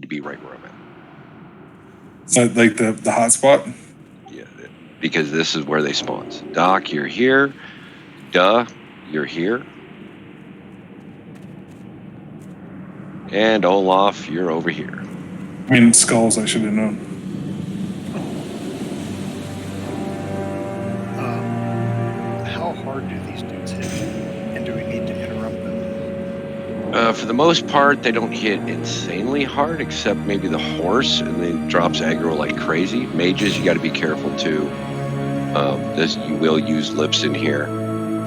be right where I'm at. So like the hot spot? Yeah, because this is where they spawn. So Doc, you're here. Duh, you're here. And Olaf, you're over here. I mean, Skulls, I should have known. How hard do these dudes hit? And do we need to interrupt them? For the most part, they don't hit insanely hard, except maybe the horse, and then drops aggro like crazy. Mages, you got to be careful too. You will use lips in here.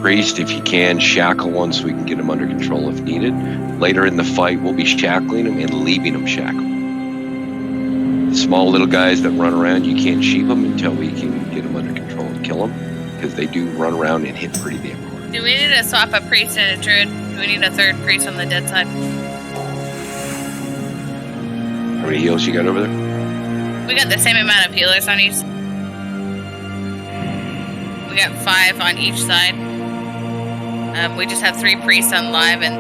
Priest, if you can, shackle one so we can get him under control if needed. Later in the fight, we'll be shackling him and leaving him shackled. The small little guys that run around, you can't sheep them until we can get them under control and kill them, because they do run around and hit pretty damn hard. Do we need to swap a priest and a druid? Do we need a third priest on the dead side? How many heals you got over there? We got the same amount of healers on each. We got 5 on each side. We just have 3 priests on live and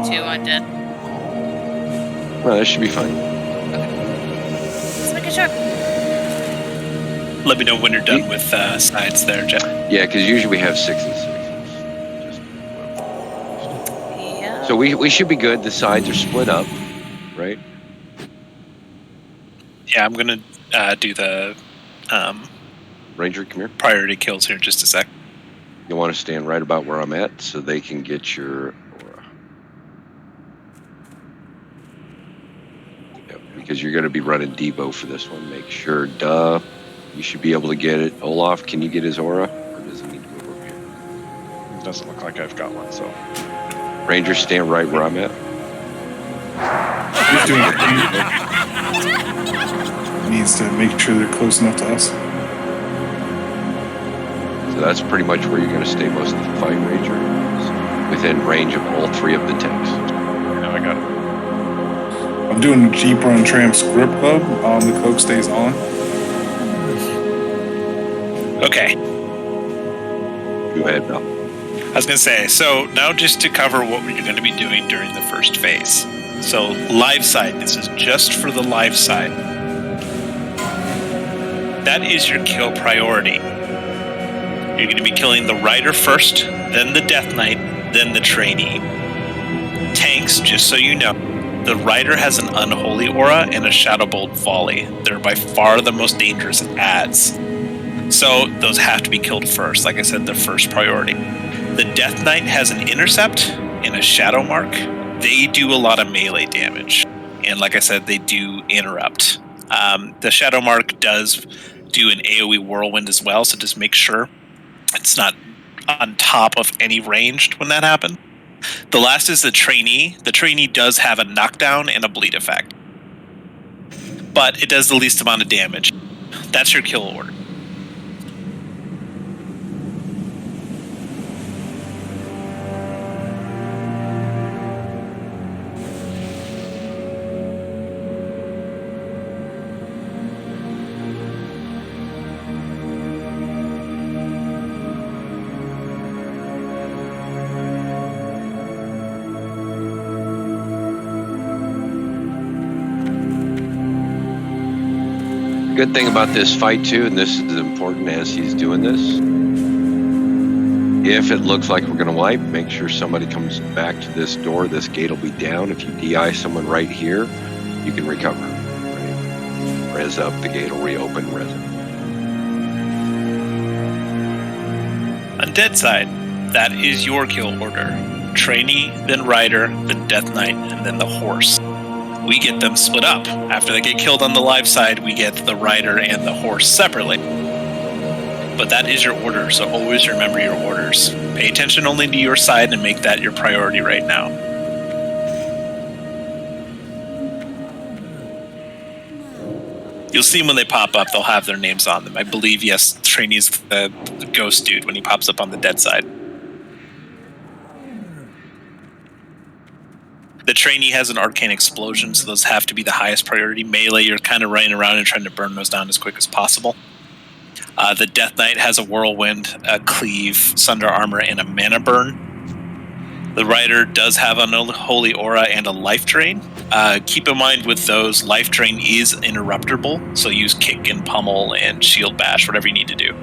2 on dead. Well, that should be fine. Okay. Let's make a sure. Let me know when you're done with sides there, Jeff. Yeah, because usually we have 6 and 6. Yeah. So we should be good. The sides are split up, right? Yeah, I'm going to do the Ranger, come here. priority kills here in just a sec. You want to stand right about where I'm at so they can get your aura. Yep, because you're going to be running Debo for this one. Make sure, you should be able to get it. Olaf, can you get his aura? Or does he need to move over here? It doesn't look like I've got one, so. Ranger, stand right where I'm at. He's doing it. He needs to make sure they're close enough to us. So that's pretty much where you're going to stay most of the fight, Ranger. Within range of all 3 of the tanks. Now I got it. I'm doing Jeep Run Tramp's Grip Club. The cloak stays on. Okay. Go ahead, Mel. I was going to say, so now just to cover what you're going to be doing during the first phase. So live side, this is just for the live side. That is your kill priority. You're going to be killing the Rider first, then the Death Knight, then the Trainee. Tanks, just so you know, the Rider has an Unholy Aura and a Shadow Bolt Volley. They're by far the most dangerous adds. So those have to be killed first. Like I said, the first priority. The Death Knight has an Intercept and a Shadow Mark. They do a lot of melee damage. And like I said, they do interrupt. The Shadow Mark does do an AoE Whirlwind as well, so just make sure it's not on top of any ranged when that happens. The last is the Trainee. The Trainee does have a knockdown and a bleed effect, but it does the least amount of damage. That's your kill order. Good thing about this fight too, and this is important as he's doing this, if it looks like we're going to wipe, make sure somebody comes back to this door. This gate will be down. If you DI someone right here, you can recover. Right? Res up, the gate will reopen, res up. On dead side, that is your kill order. Trainee, then Rider, then Death Knight, and then the Horse. We get them split up. After they get killed on the live side, we get the Rider and the Horse separately. But that is your order, so always remember your orders. Pay attention only to your side and make that your priority right now. You'll see them when they pop up, they'll have their names on them. I believe, yes, Trainee's the ghost dude when he pops up on the dead side. The Trainee has an Arcane Explosion, so those have to be the highest priority. Melee, you're kind of running around and trying to burn those down as quick as possible. The Death Knight has a Whirlwind, a Cleave, Sunder Armor, and a Mana Burn. The Rider does have an Unholy Aura and a Life Drain. Keep in mind with those, life drain is interruptible, so use kick and pummel and shield bash, whatever you need to do.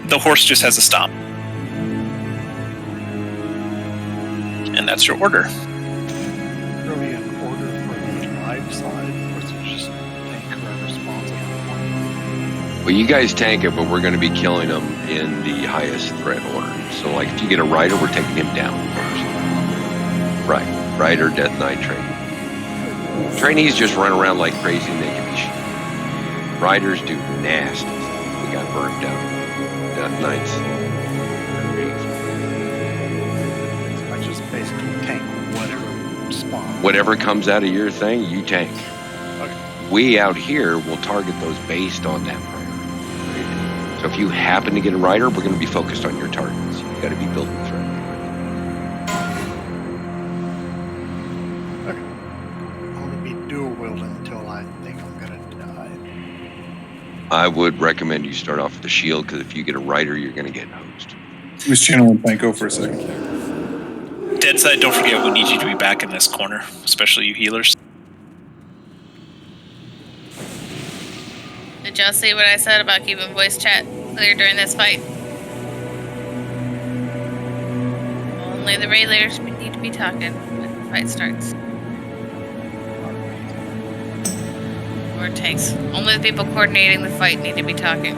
The horse just has a stomp. And that's your order. Really an order for the live side, or is it just tank whoever's responsible? Well, you guys tank it, but we're going to be killing them in the highest threat order. So, like, if you get a rider, we're taking him down first. Right. Rider, Death Knight, trainee. Trainees just run around like crazy and they can be shot. Riders do nasty stuff. We got burned down. Death Knights. So I just basically tank whatever spawn. Whatever comes out of your thing, you tank. Okay. We out here will target those based on that priority. So if you happen to get a rider, we're going to be focused on your targets. You got to be building threat. I'm gonna be dual wielding until I think I'm gonna die. I would recommend you start off with the shield, because if you get a rider, you're going to get hosed. He was channeling Panko for a second. Dead side, don't forget we need you to be back in this corner, especially you healers. Did y'all see what I said about keeping voice chat clear during this fight? Only the raid leaders need to be talking when the fight starts. Or tanks. Only the people coordinating the fight need to be talking.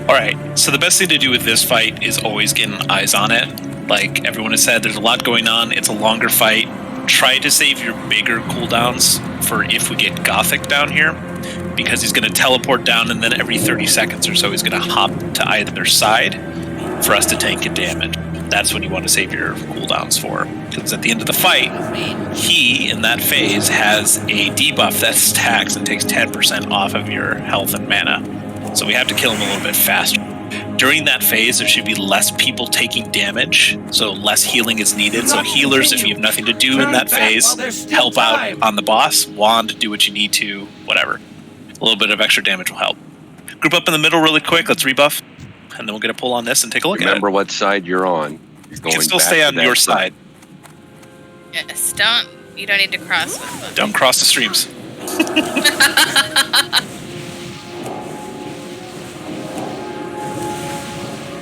Alright, so the best thing to do with this fight is always getting eyes on it. Like everyone has said, there's a lot going on. It's a longer fight. Try to save your bigger cooldowns for if we get Gothic down here, because he's going to teleport down and then every 30 seconds or so he's going to hop to either side for us to tank and damage. That's when you want to save your cooldowns for. Because at the end of the fight, he, in that phase, has a debuff that stacks and takes 10% off of your health and mana. So we have to kill him a little bit faster. During that phase, there should be less people taking damage, so less healing is needed. So healers, if you have nothing to do in that phase, help out on the boss. Wand, do what you need to, whatever. A little bit of extra damage will help. Group up in the middle really quick. Let's rebuff. And then we'll get a pull on this and take a look Remember at it. what side you're on. You're going You can still back stay to on that your side. Yes, you don't need to cross with them. Don't cross the streams.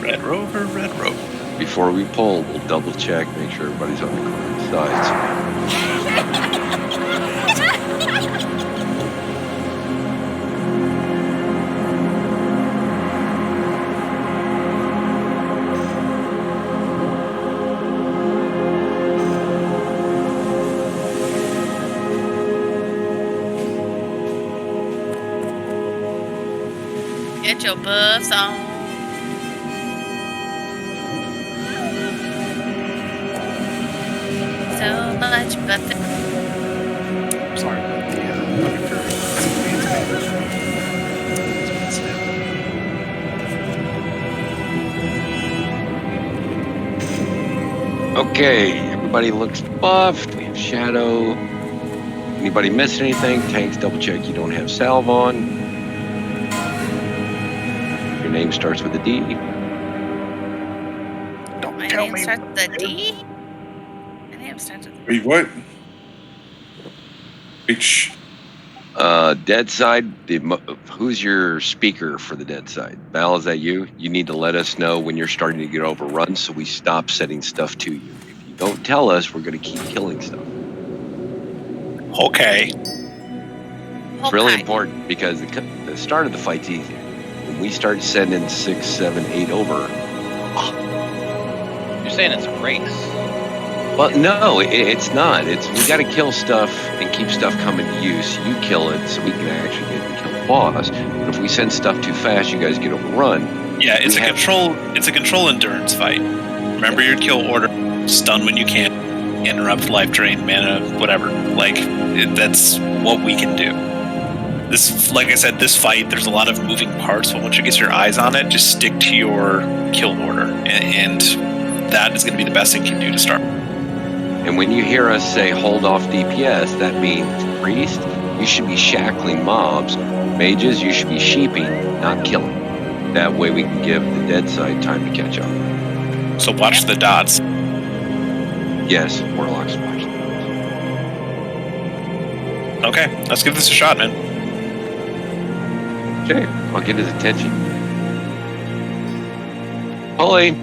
Red Rover, Red Rover. Before we pull, we'll double check, make sure everybody's on the correct sides. Get your buffs on. So much buffing. Sorry about the Okay, everybody looks buffed. We have Shadow. Anybody miss anything? Tanks, double check you don't have salve on. Your name starts with a D. Don't My tell name me. starts with a D? My name starts with a D. Wait, what? H. Dead side, who's your speaker for the dead side? Val, is that you? You need to let us know when you're starting to get overrun so we stop setting stuff to you. If you don't tell us, we're going to keep killing stuff. Okay. It's really important because the start of the fight's easy. When we start sending 6, 7, 8 over. You're saying it's a race. Well, no, it's not. We got to kill stuff and keep stuff coming to you so you kill it so we can actually get and kill the boss. But if we send stuff too fast, you guys get overrun. Yeah, it's a control endurance fight. Remember your kill order. Stun when you can. Interrupt, life drain, mana, whatever. That's what we can do. This, like I said, this fight, there's a lot of moving parts, but once you get your eyes on it, just stick to your kill order. And that is going to be the best thing you can do to start. And when you hear us say hold off DPS, that means priest, you should be shackling mobs. Mages, you should be sheeping, not killing. That way we can give the dead side time to catch up. So watch the dots. Yes, Warlock's watching. Okay, let's give this a shot, man. Okay, I'll get his attention. Pauline!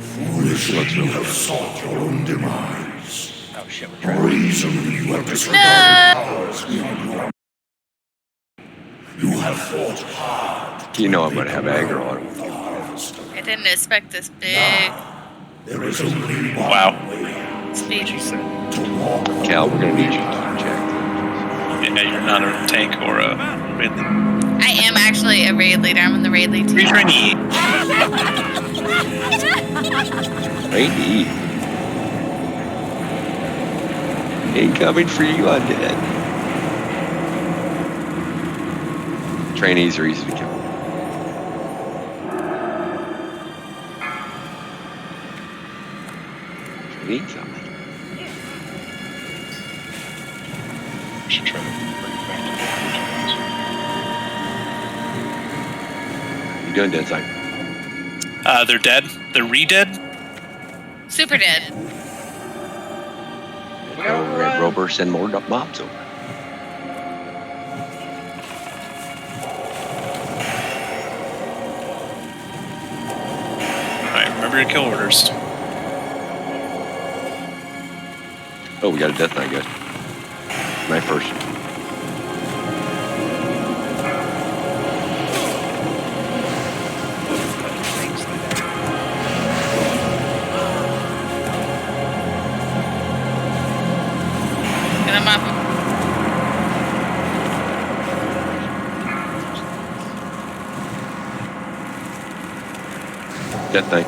Foolishly Looks you really have good. sought your own demise. Oh shit, we're For trapped. reason you have disregarded powers beyond your. You have fought hard. You know I'm going to have aggro on him. I didn't expect this big There is only one Wow. way speed. She said. to walk. Cal, we're going to need you to check. Yeah, you're not a tank or a raid leader. I am actually a raid leader. I'm in the raid lead team. Trainee. Lady. Incoming for you, undead. Trainees are easy to kill. Trainee coming. We should try to bring it back You doing, dead side? They're dead. They're re-dead. Super dead. Go, Red Rover, send more mobs over. Alright, remember your kill orders. Oh, we got a Death Knight, good. My first. Things like that. Get him up. Death Knight.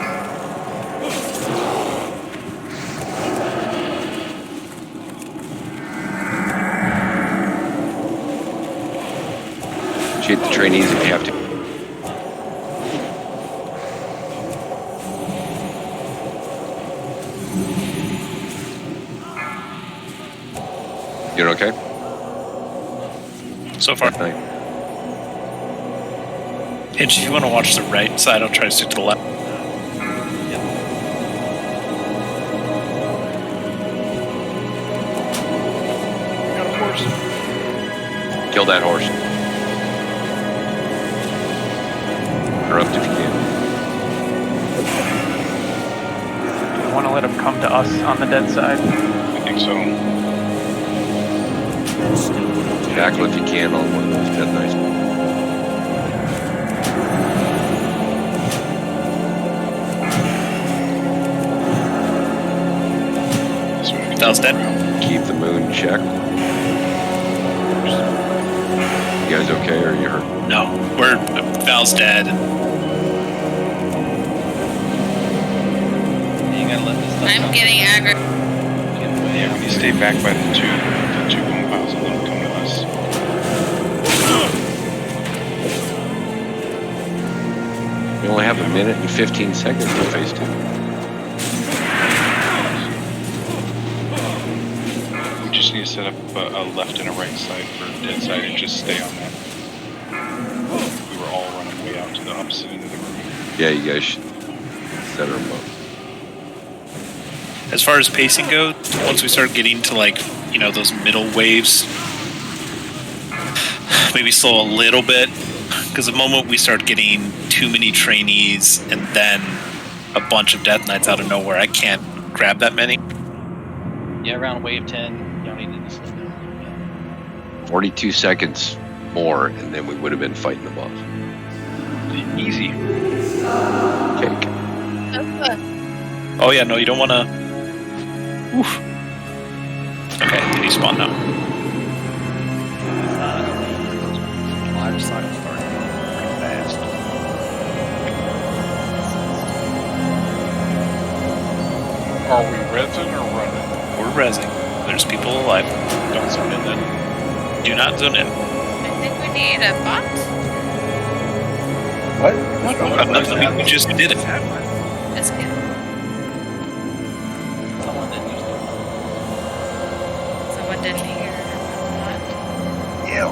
Shoot the trainees if you have to. Doing okay? So far. Death Knight. Hitch, if you want to watch the right side, I'll try to stick to the left. We got a horse. Kill that horse. Interrupt if you can. Do we want to let him come to us on the dead side? I think so. Tackle if you can on one of those Death Knights. This way we That was dead. Keep the moon checked. You guys okay, or are you hurt? No, we're Val's dead. You gotta let this stuff I'm come. getting aggro. Yeah, when you stay back by the two boom piles and let them come to us. We only have a minute and 15 seconds to phase 2. We just need to set up a left and a right side for dead side and just stay on that. We were all running way out to the opposite end of the room. Yeah, you guys should set her up. As far as pacing goes, once we start getting to those middle waves, maybe slow a little bit. Because the moment we start getting too many trainees and then a bunch of Death Knights out of nowhere, I can't grab that many. Yeah, around wave 10, y'all needed to slow down a little 42 seconds more, and then we would have been fighting the boss. Easy. Cake. Oh yeah, no, you don't want to... Oof. Okay, can you spawn now? Live cycle starting pretty fast. Are we resin or running? We're rezzing. There's people alive. Don't zone in then. Do not zone in. I think we need a bot. We just did it. Just kidding. bit. Someone didn't use the Someone didn't hear a Yeah.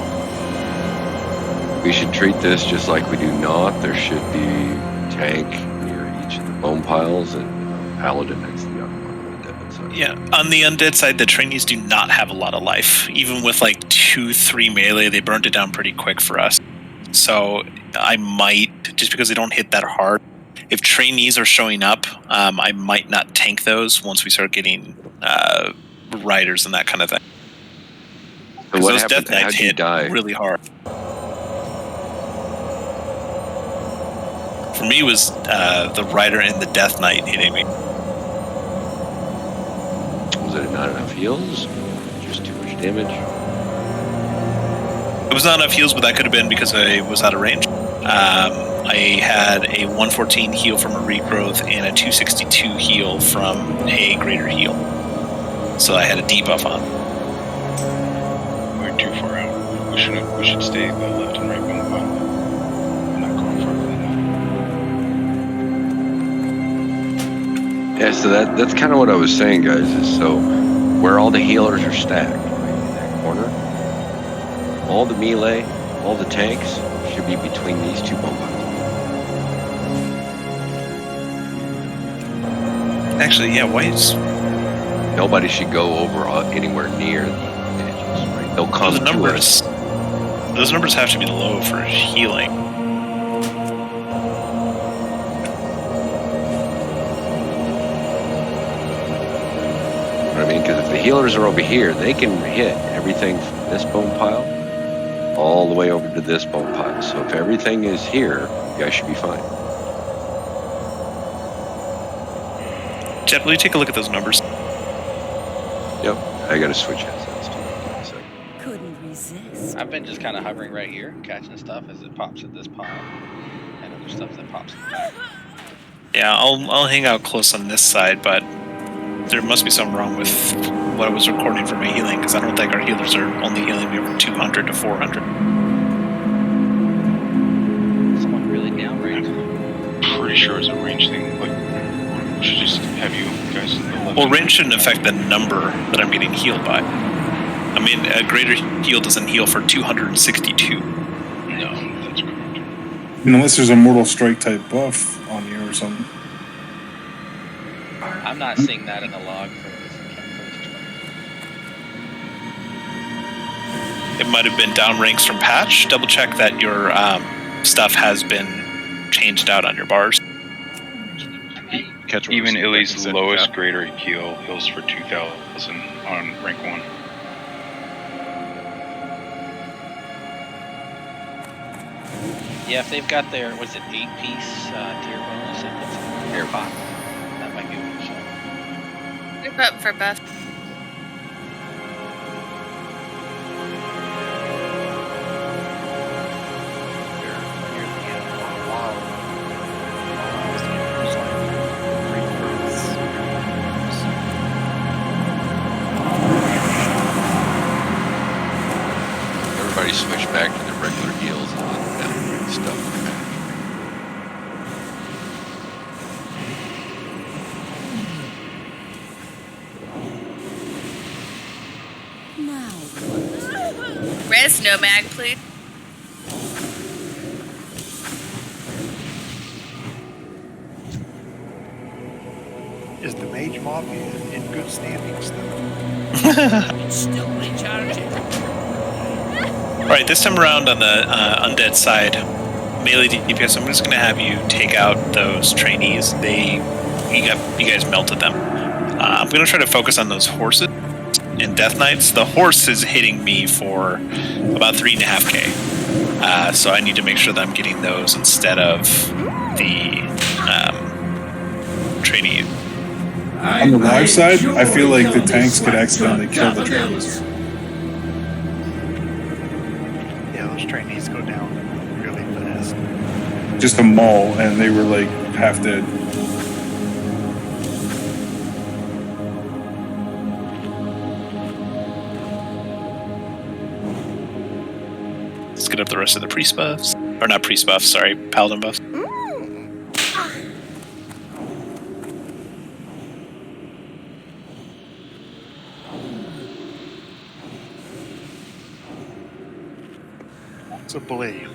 We should treat this just like we do not. There should be tank near each of the bone piles, and paladin next to the other one on the undead side. Yeah, on the undead side, the trainees do not have a lot of life. Even with like 2-3 melee, they burned it down pretty quick for us. So I might, just because they don't hit that hard, if trainees are showing up, I might not tank those once we start getting riders and that kind of thing. So Because what those happened? death knights How'd you hit die? really hard. For me, it was the rider and the death knight hitting me. Was it not enough heals? Just too much damage? It was not enough heals, but that could have been because I was out of range. I had a 114 heal from a regrowth and a 262 heal from a greater heal. So I had a debuff on. We're too far out. We should stay the left and right bone pile. I'm not going further than that. Yeah, so that's kind of what I was saying, guys, is so where all the healers are stacked, right in that corner, all the melee, all the tanks should be between these two bone piles. Actually, yeah, whites. Nobody should go over anywhere near the edges, right? They'll come Those to numbers, us. those numbers have to be low for healing. I mean, because if the healers are over here, they can hit everything from this bone pile all the way over to this bone pile. So if everything is here, you guys should be fine. Jet, will you take a look at those numbers? Yep, I gotta switch headsets too. Give me a second. Couldn't resist. I've been just kind of hovering right here, catching stuff as it pops at this pile, and other stuff that pops in the back. Yeah, I'll hang out close on this side, but there must be something wrong with what I was recording for my healing, because I don't think our healers are only healing me from 200 to 400. Someone really downrange. Pretty sure it's a range thing. Like, we should just have you guys in the left. Well, range shouldn't affect the number that I'm getting healed by. I mean, a greater heal doesn't heal for 262. No, that's correct. Unless there's a Mortal Strike type buff on you or something. I'm not seeing that in the log for this. It might have been down ranks from patch. Double check that your stuff has been changed out on your bars. Catch even Illy's lowest greater heal heals for 2,000 on rank 1. Yeah, if they've got their, was it 8-piece tier bonus, it puts in air pot. That might be what it's showing. Group up for buff. Everybody switch back to the regular heals and then downgrade stuff. Res no mag, please. Is the mage mob in good standing still? Still recharging. Alright, this time around on the undead side, melee DPS, I'm just going to have you take out those trainees. You guys melted them. I'm going to try to focus on those horses and death knights. The horse is hitting me for about 3.5k. So I need to make sure that I'm getting those instead of the trainees. On the live side, I feel like the tanks could accidentally kill the trainers. Yeah, those trainees go down really fast. Just a maul, and they were like half dead. Let's get up the rest of the priest buffs. Or not priest buffs, sorry, paladin buffs. So believe,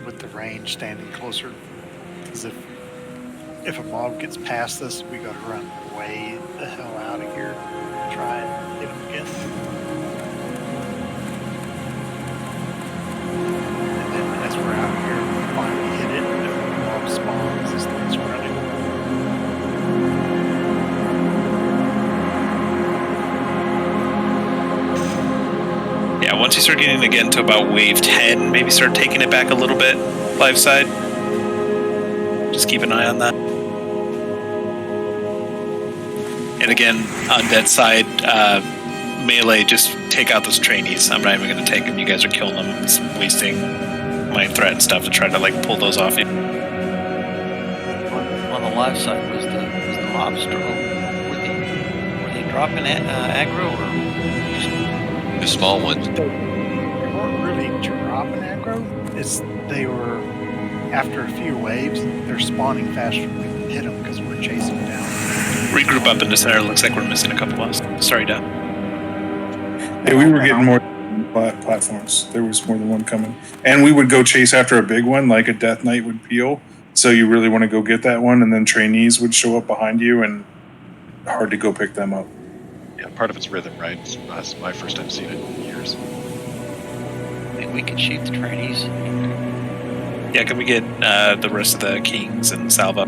with the range standing closer, as if if a mob gets past us, we gotta run way the hell out of here and try and hit them again. And then as we're out here, we finally hit it, and the mob spawns as things running. Yeah, once you start getting again to about wave 10, maybe start taking it back a little bit, live side. Just keep an eye on that. And again, on dead side, melee, just take out those trainees. I'm not even going to take them. You guys are killing them. It's wasting my threat and stuff to try to like pull those off you. On the live side, was the mob strong? Were they dropping aggro or? The small ones. They weren't really dropping aggro. They were, after a few waves, they're spawning faster than we can hit them because we're chasing them down. Regroup up in the center. Looks like we're missing a couple of us. Sorry, Dad. Yeah, we were getting more platforms. There was more than one coming. And we would go chase after a big one, like a Death Knight would peel. So you really want to go get that one, and then trainees would show up behind you, and hard to go pick them up. Yeah, part of it's rhythm, right? It's my first time seeing it in years. Maybe we could shoot the trainees. Yeah, can we get the rest of the kings and Salva?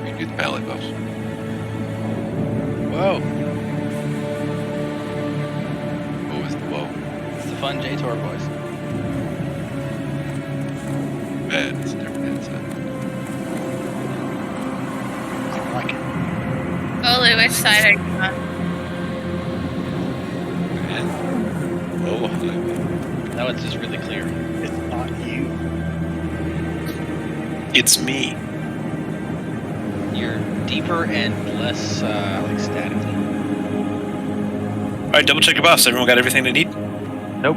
We do the pallet buffs. Whoa! What was the whoa? It's the fun J-Tor boys. Bad. It's a different inside. I don't like it. Olu, which side are you on? And Now it's just really clear. It's not you. It's me. You're deeper and less like statically. All right, double check your buffs. Everyone got everything they need? Nope.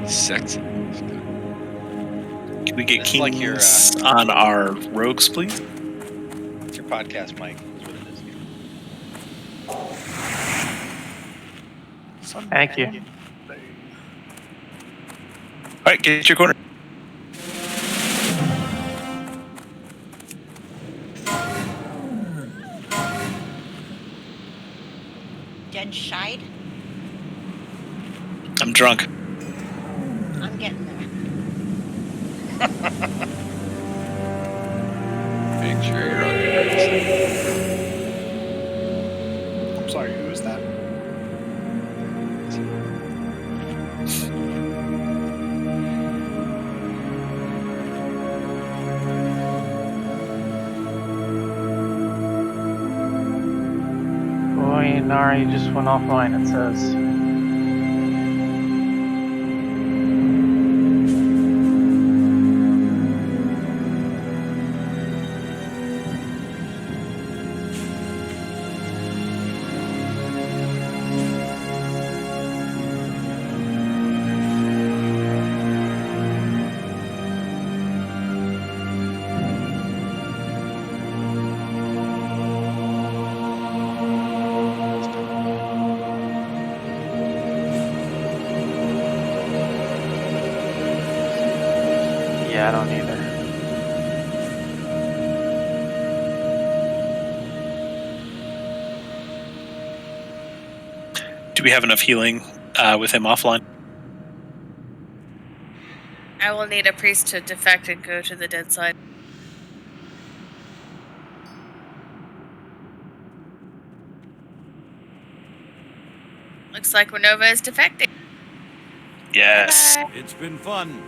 He's sexy. Can we get This is kings like your, on our rogues, please? It's your podcast, Mike. Is what it is. Thank you. All right, get your corner. Dead shite? I'm drunk. I'm getting there. Make sure you're on your right side. I'm sorry, who is that? Boy, Nari just went offline, it says. Yeah, I don't either. Do we have enough healing with him offline? I will need a priest to defect and go to the dead side. Looks like Renova is defecting. Yes. It's been fun.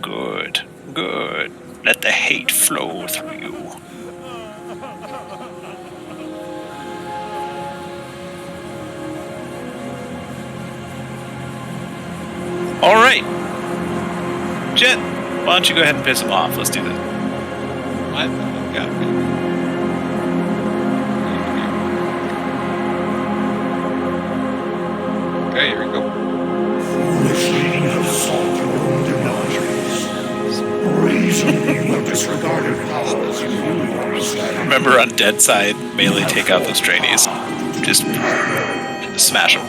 Good. Good. Let the hate flow through you. All right. Jet, why don't you go ahead and piss him off? Let's do this. I got me. Okay, here we go. Foolishly you have sought your own debaucheries. Brazenly you have disregarded powers you understand. Remember, on dead side, melee take out those trainees. Just smash them.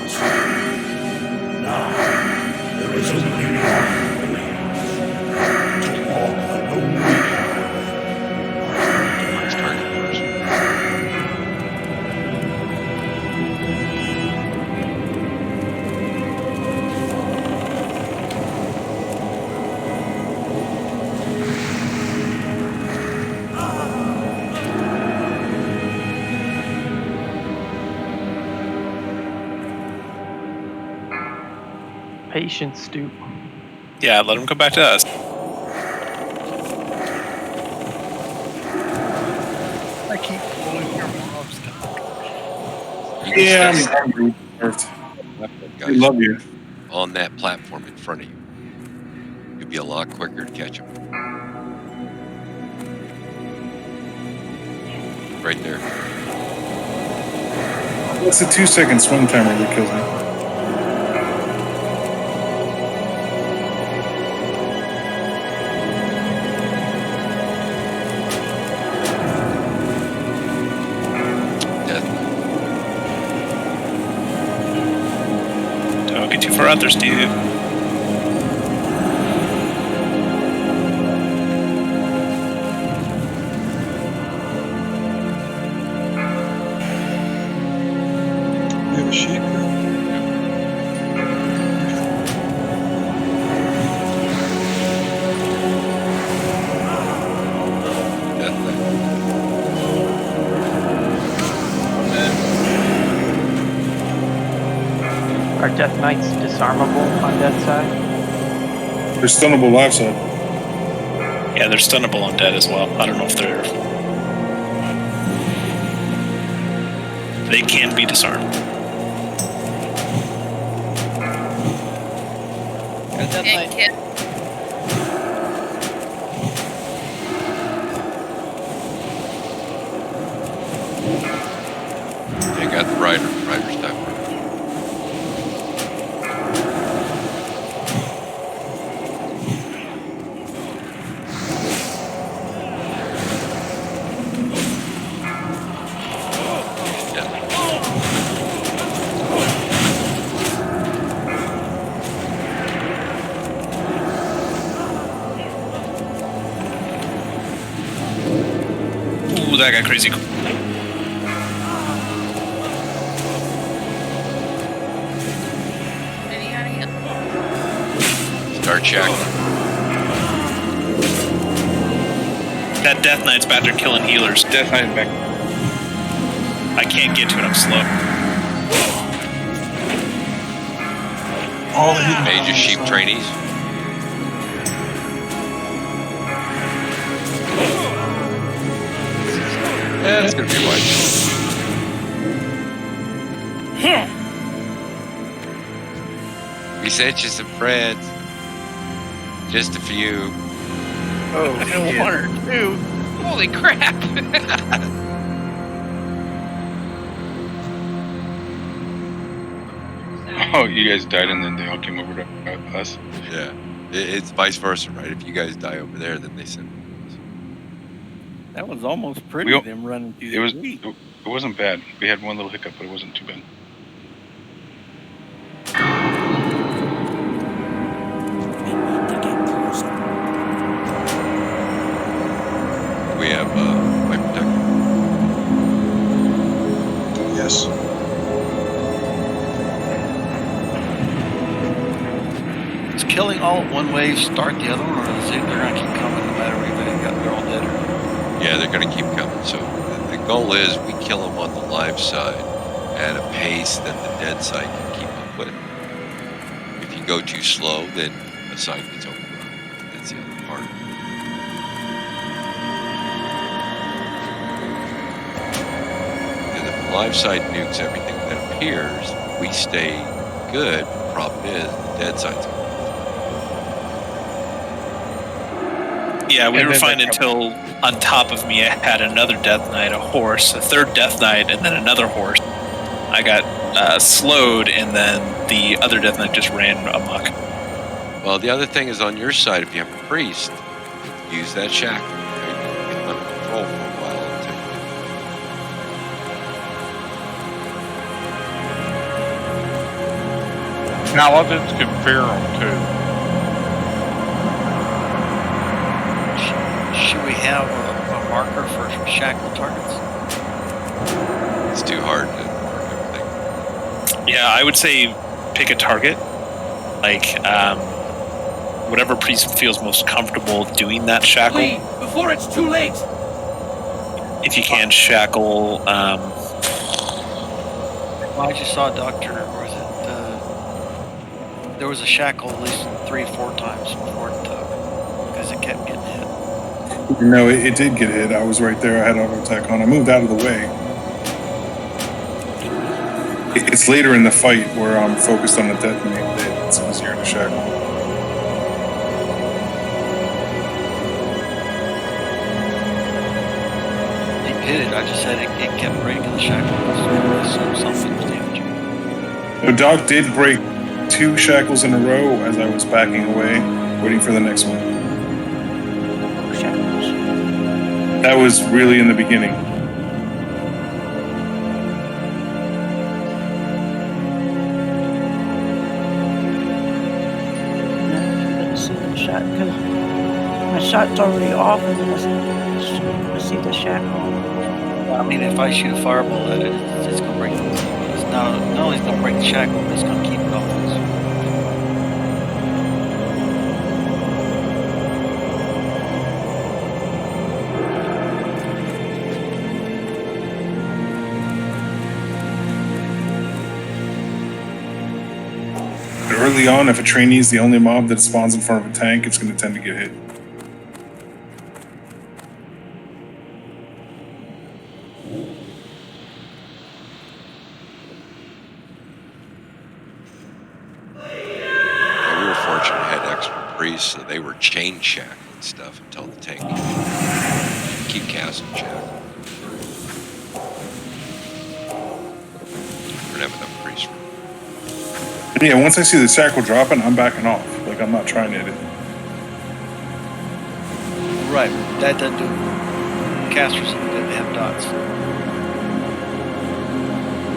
Now, there is only one way to walk Patience, Stu. Yeah, let him come back to us. I keep pulling your mobs. You can Yeah, stay I'm really nerved. guys I love you. on that platform in front of you. You'll be a lot quicker to catch them. Right there. What's the 2-second swing timer that kills me? Don't get too far out there, Steve. We have a sheep here. Are Death Knights disarmable on Dead side? They're stunnable live side. Yeah, they're stunnable on dead as well. I don't know if they're... They can be disarmed. And kid. They got the rider. Rider's down. Ooh, that got crazy. Start checking. That Death Knight's back there killing healers. Death Knight back. I can't get to it, I'm slow. All the hidden Major sheep trainees. Yeah, it's gonna be white. We sent you some friends. Just a few. Oh, And one or two. Holy crap. Oh, you guys died and then they all came over to us? Yeah. It's vice versa, right? If you guys die over there, then they send. That was almost pretty, them running through It was. the wheat. It wasn't bad. We had one little hiccup, but it wasn't too bad. We have white protector. Yes. Is killing all at one wave start the other one, or is it they're going to keep coming no matter if they're all dead? Yeah, they're going to keep coming. So the goal is we kill them on the live side at a pace that the dead side can keep up with. If you go too slow, then the side gets overrun. That's the other part. And if the live side nukes everything that appears, we stay good. The problem is the dead side's going to Yeah, we were fine until on top of me I had another Death Knight, a horse, a third Death Knight, and then another horse. I got slowed, and then the other Death Knight just ran amok. Well, the other thing is on your side, if you have a priest, use that shackle. Right? You can let him control for a while until Paladins can fear them too. Should we have a marker for shackle targets? it's too hard to. Yeah, I would say pick a target. Like, whatever priest feels most comfortable doing that shackle. Flee before it's too late. If you can shackle, I just saw Dr. Was it there was a shackle at least 3 or 4 times before it took because it kept getting hit. No, it did get hit. I was right there. I had auto attack on. I moved out of the way. It's later in the fight where I'm focused on the detonate that it's easier to shackle. He hit it. I just said it kept breaking the shackle. So something was damaging. So Doc did break 2 shackles in a row as I was backing away, waiting for the next one. That was really in the beginning. Couldn't see the shot because my shot's already off, and then I see the shackle. I mean, if I shoot a fireball at it, it's going to break the. It's not only it's going to break the shackle, but it's going to keep it off. Early on, if a trainee is the only mob that spawns in front of a tank, it's going to tend to get hit. Yeah, we were fortunate to had extra priests, so they were chain shackled and stuff until the tank keep casting shackled. We don't have enough priests. And yeah, once I see the shackle dropping, I'm backing off. Like, I'm not trying to hit it. Right. That doesn't do casters that have dots.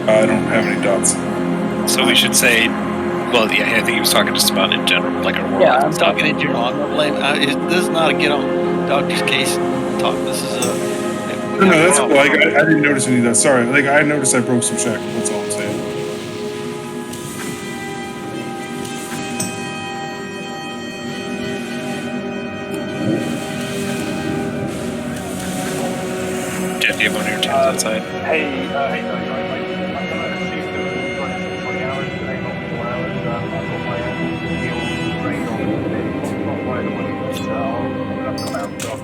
I don't have any dots. So we should say, well, yeah, I think he was talking just about in general, like a world. Yeah, I'm talking in general. I'm not blaming. This is not a get on doctor's case talk. This is a. No, that's cool. Like, I didn't notice any of that. Sorry. Like, I noticed I broke some shackles. That's all I'm saying. Jeff, you have one of your tunes outside? Hey, I'm going to shoot the 20 hours today, not 4 hours. I've got my deal trained on it. Not right away, but I'll have to bounce off.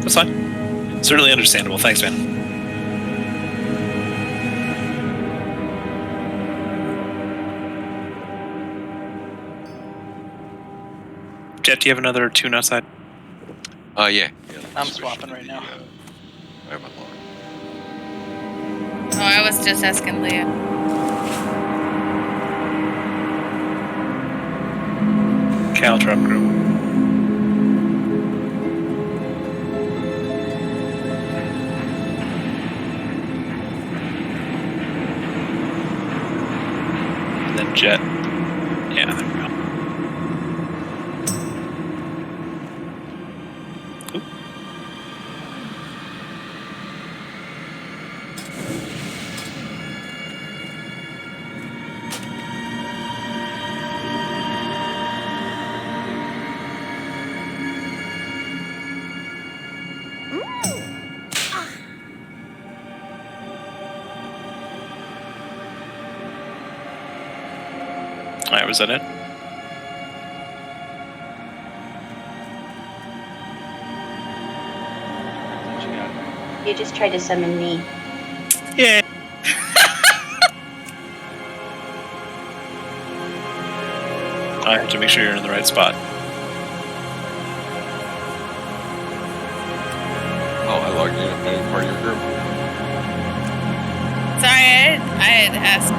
That's fine. Certainly understandable. Thanks, man. Jeff, do you have another tune outside? Yeah. I'm swapping right now. I have a log. Oh, I was just asking Leah. Caltrop group. And then Jet. Yeah, there we go. Alright, was that it? You just tried to summon me. Yeah. I have to make sure you're in the right spot. Oh, I logged in. I'm not part of your group. Sorry, I had asked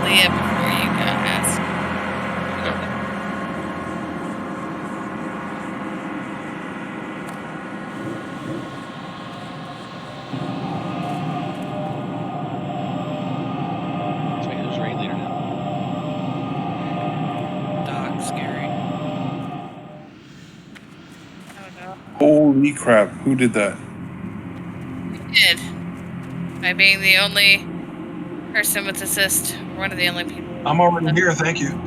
Leah before you got asked. So who's raid leader now? Doc, scary. Holy crap. Who did that? Did. By being the only person with assist. One of the only people. I'm already here, thank you.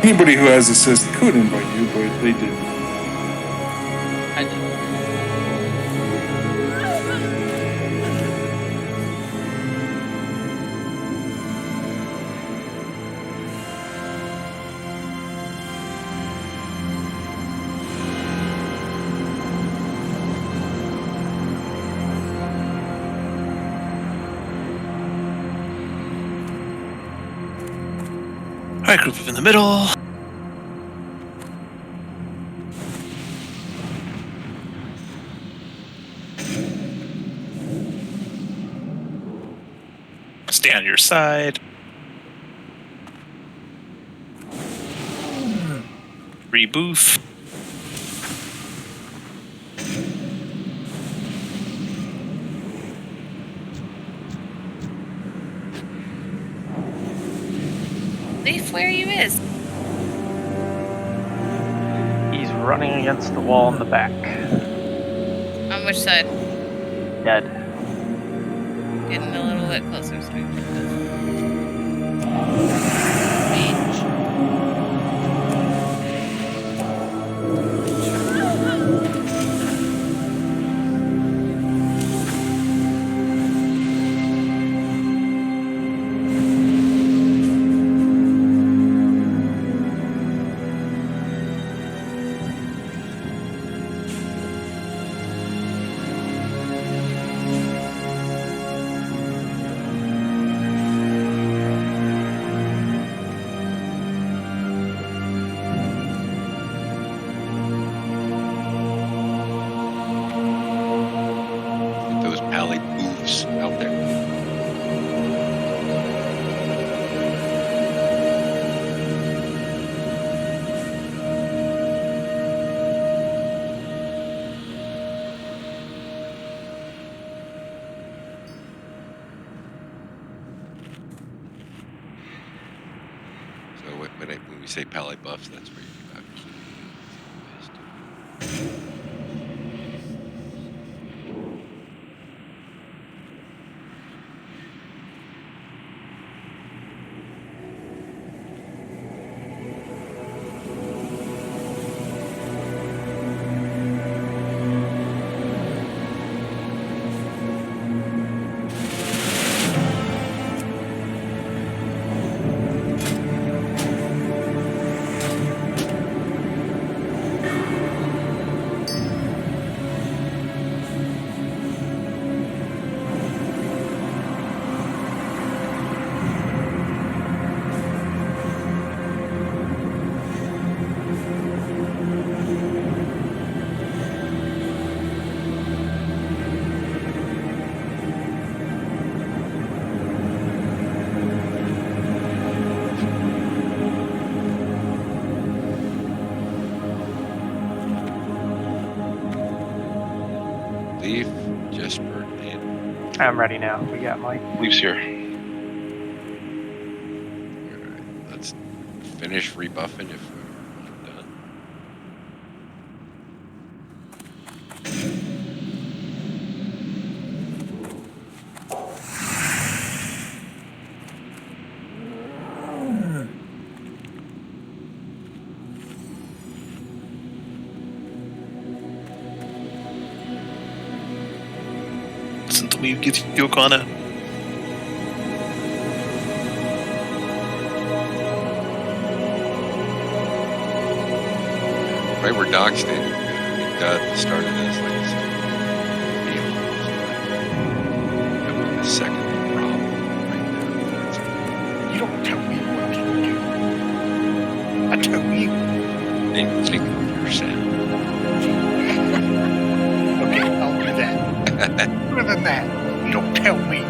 Anybody who has assist could invite you, but they didn't. I did. All right, group up in the middle. Stay on your side. Reboof. Leaf, where you is? He's running against the wall in the back. On which side? Dead. Getting a little bit closer so we can move. Those pally booths out there. So when we say pally buffs, that's where you got key. Leaf just burned in. I'm ready now. We got Mike. Leaf's here. Alright, let's finish rebuffing if we're done. Listen to me, get Yokana. Right where Doc stated, Dad started as like this the second problem right there. You don't tell me what to do. I tell you. And speak of yourself. Okay, I'll do that. Other than that, you don't tell me.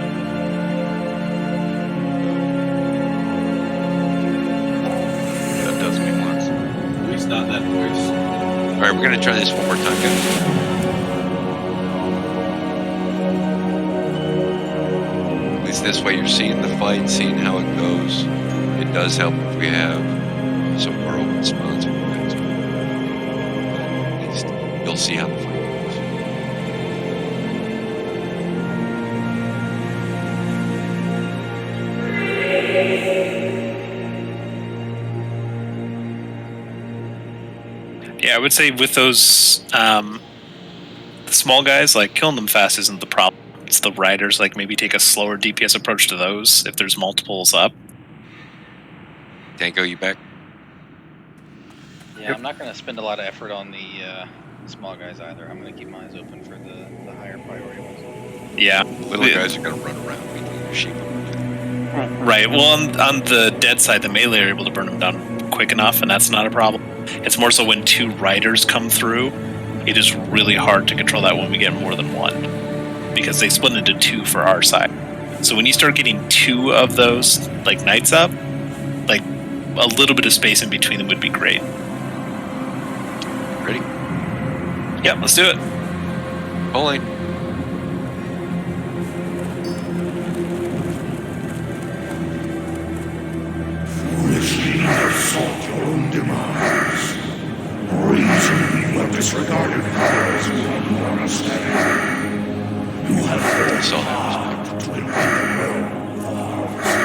That does make lots. At least not that voice. Alright, we're gonna try this one more time, guys. At least this way you're seeing the fight, seeing how it goes. It does help if we have some more open spots. But at least you'll see how the fight goes. I would say with those the small guys, like killing them fast isn't the problem. It's the riders, like maybe take a slower DPS approach to those if there's multiples up. Tango, you back? Yeah, I'm not going to spend a lot of effort on the small guys either. I'm going to keep my eyes open for the higher priority ones. Yeah. Little guys are going to run around between your sheep. Right. Well, on the dead side, the melee are able to burn them down quick enough, and that's not a problem. It's more so when two riders come through, it is really hard to control that when we get more than one, because they split into two for our side. So when you start getting two of those, like knights up, like a little bit of space in between them would be great. Ready? Yep, let's do it. Pulling. Foolishly you have sought your own demise. Reason you have disregarded powers you have no understanding. You have failed to enlighten the realm of the harvest.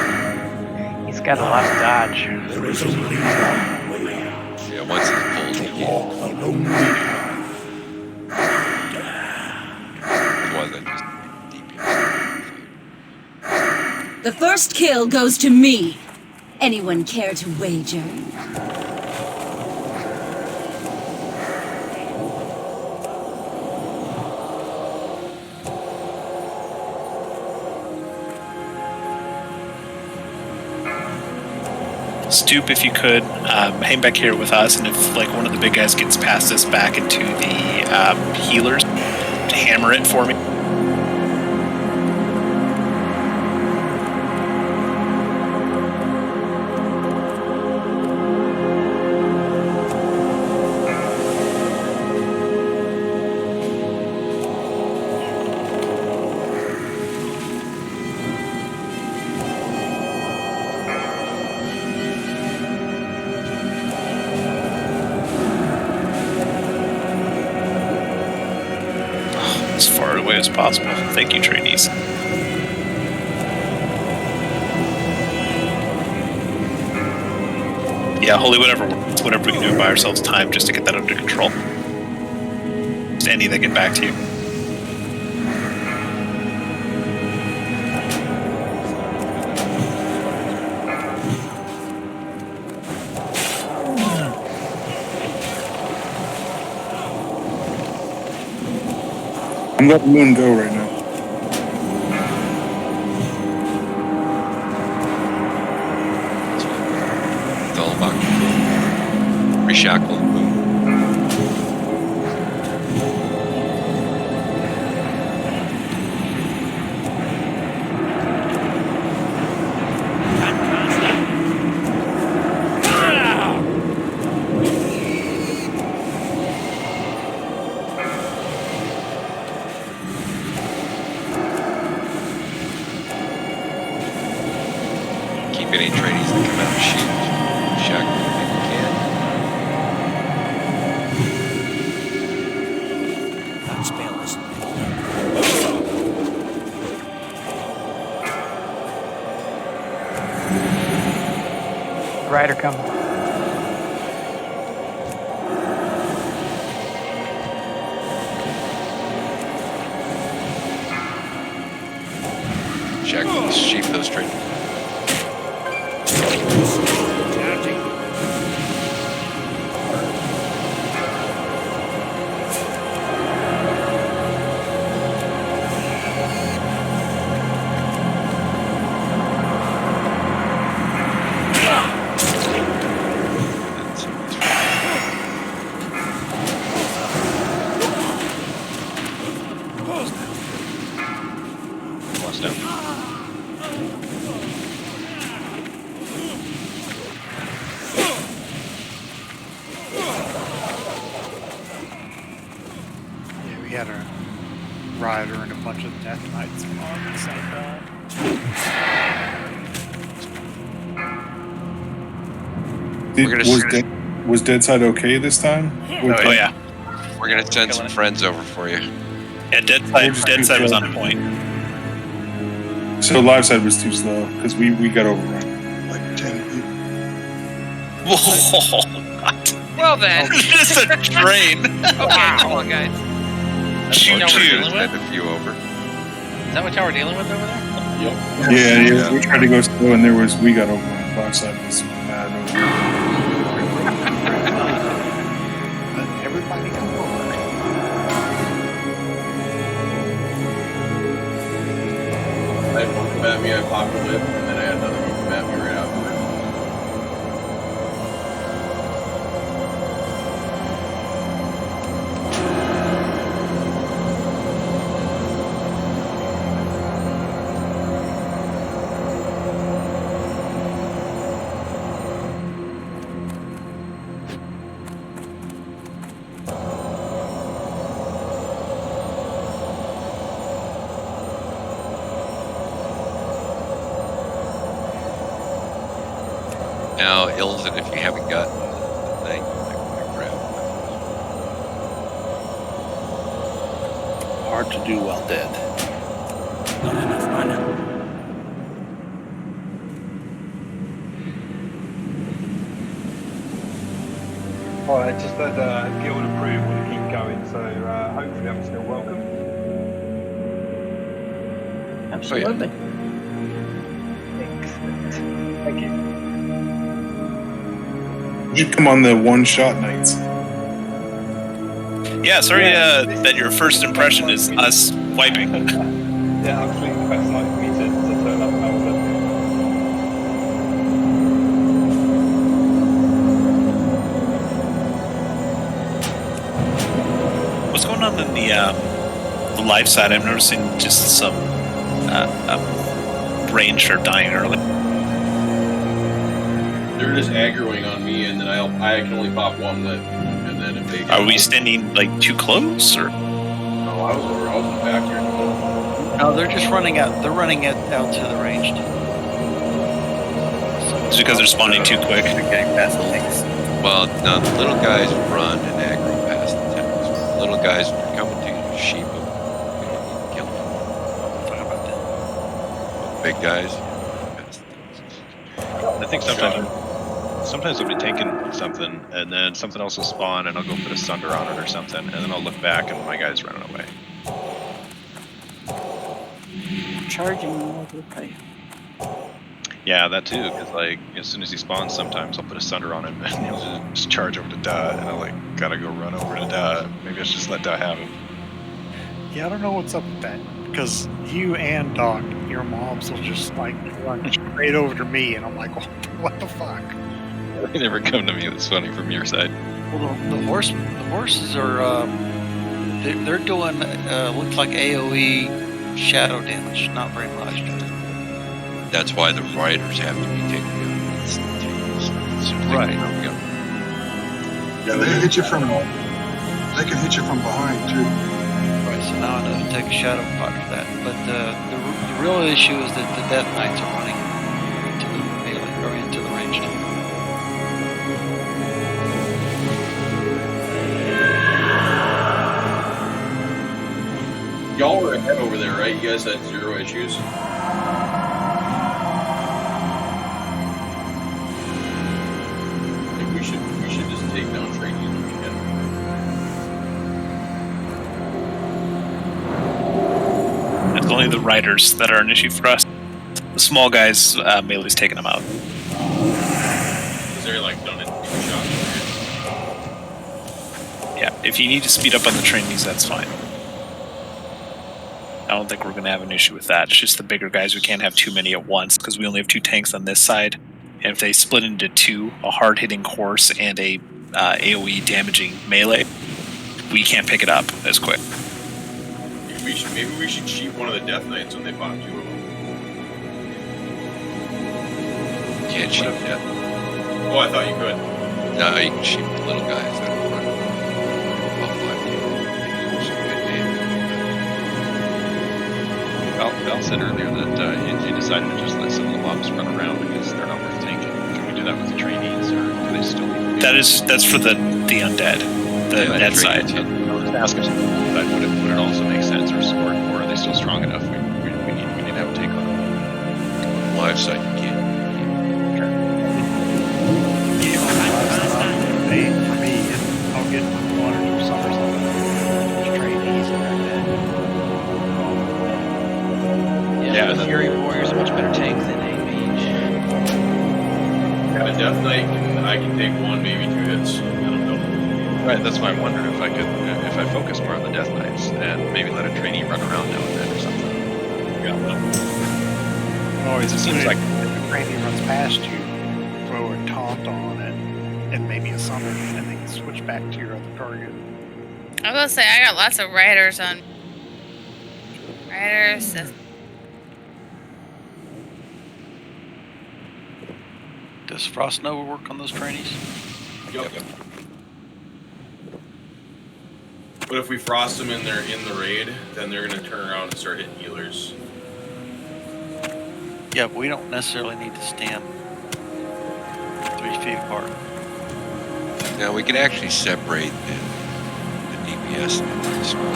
He's got a lot of dodge. There is only one way out. Yeah, once it's pulled, you Walk the lonely path. The first kill goes to me. Anyone care to wager? Stoop if you could, hang back here with us, and if like one of the big guys gets past us back into the healers, to hammer it for me. As far away as possible. Thank you, trainees. Yeah, holy whatever works. Whatever we can do by ourselves time just to get that under control. Just any that get back to you. I'm letting Moon go right now. It's all about reshackle and move. Keep any trainees that come out of shield. Shackle if you can. That spell is Rider coming. Shackle, sheep those trainees. Yeah, we had a rider and a bunch of death knights on the same time. Was Deadside okay this time? Oh yeah. We're gonna send some friends over for you. Yeah, Deadside was on point. So live side was too slow because we got overrun. Like 10 people. Whoa, God. Well then. Just a train. Okay, come on, guys. Choo That's what we're choo. dealing with? Send a few over. Is that what y'all were dealing with over there? Yep. Yeah. We tried to go slow, and we got over on the far side. It was mad over. But everybody come over. I had one come at me, I popped a whip, and then I had another one come at me right after. Now, Ilsen, if you haven't gotten the thing, I grab Hard to do while dead. Not enough mana. Alright, just had guild approval to keep going, so hopefully I'm still welcome. Absolutely. Excellent. Thank you. You should come on the one-shot nights. Yeah, sorry that your first impression is us wiping. Yeah, absolutely the best night for me to turn up and over. What's going on in the live side? I'm noticing just some range are dying early. They're just aggroing on me, and then I can only pop one lip, and then if they Are we standing like too close, or? No, I was in the back here. No, they're just running out. They're running out to the ranged. It's because they're spawning too quick. They're getting past the links. Well, no, the little guys run and aggro past the tanks. The little guys, when they're coming to you, sheep them. You don't need to kill them. Talk about that. Big guys, I think sometimes I'll be taking something, and then something else will spawn, and I'll go put a sunder on it or something, and then I'll look back, and my guy's running away. Charging all the way. Yeah, that too, because like as soon as he spawns, sometimes I'll put a sunder on him, and he'll just charge over to Duh, and I like gotta go run over to Duh. Maybe I should just let Duh have him. Yeah, I don't know what's up with that. Because you and Doc, your mobs will just like run straight over to me, and I'm like, what the fuck? They never come to me. It's funny from your side. Well, the horses are they're doing looks like AOE shadow damage, not very much. that's why the riders have to be taken down instantaneously. Right. Yeah, they can hit you from behind too. Right, so now I know to take a shadow pot for that. But the real issue is that the Death Knights are running into the melee or into the ranged. Y'all were ahead over there, right? You guys had 0 issues. I think we should just take down trainees when we can. It's only the riders that are an issue for us. The small guys, melee's taking them out. Because they're like done it 2 shots. Yeah, if you need to speed up on the trainees, that's fine. I don't think we're going to have an issue with that. It's just the bigger guys, we can't have too many at once because we only have 2 tanks on this side. And if they split into 2, a hard-hitting horse and a AoE damaging melee, we can't pick it up as quick. Maybe we should cheat one of the Death Knights when they pop 2 of them. Can't cheat yet. Oh, I thought you could. No, you can shoot the little guys that are running above 5 people. They do some good damage. Val said earlier that he decided to just let some of the mobs run around because they're not worth taking. Can we do that with the trainees, or do they still? That's for the undead, the dead side. I was asking, but would it also make sense or support, or are they still strong enough? We need to have a take on them. Live side, you can't. For me, get one or two summers on it. Trainees and they're dead. Yeah, the Fury Warrior's a much better tank than a mage. Yeah, a Death Knight, I can take one, maybe 2 hits. I don't know. Right, that's why I wondered if I focus more on the Death Knights and maybe let a trainee run around now and then or something. Yeah, always it seems like if a trainee runs past you, throw a taunt on it, and maybe a summon, and then switch back to your other target. I will say I got lots of riders on. Riders. Does Frost Nova work on those trainees? Yep. But if we frost them and they're in the raid, then they're going to turn around and start hitting healers. Yeah, but we don't necessarily need to stand 3 feet apart. Now we can actually separate the DPS and the small.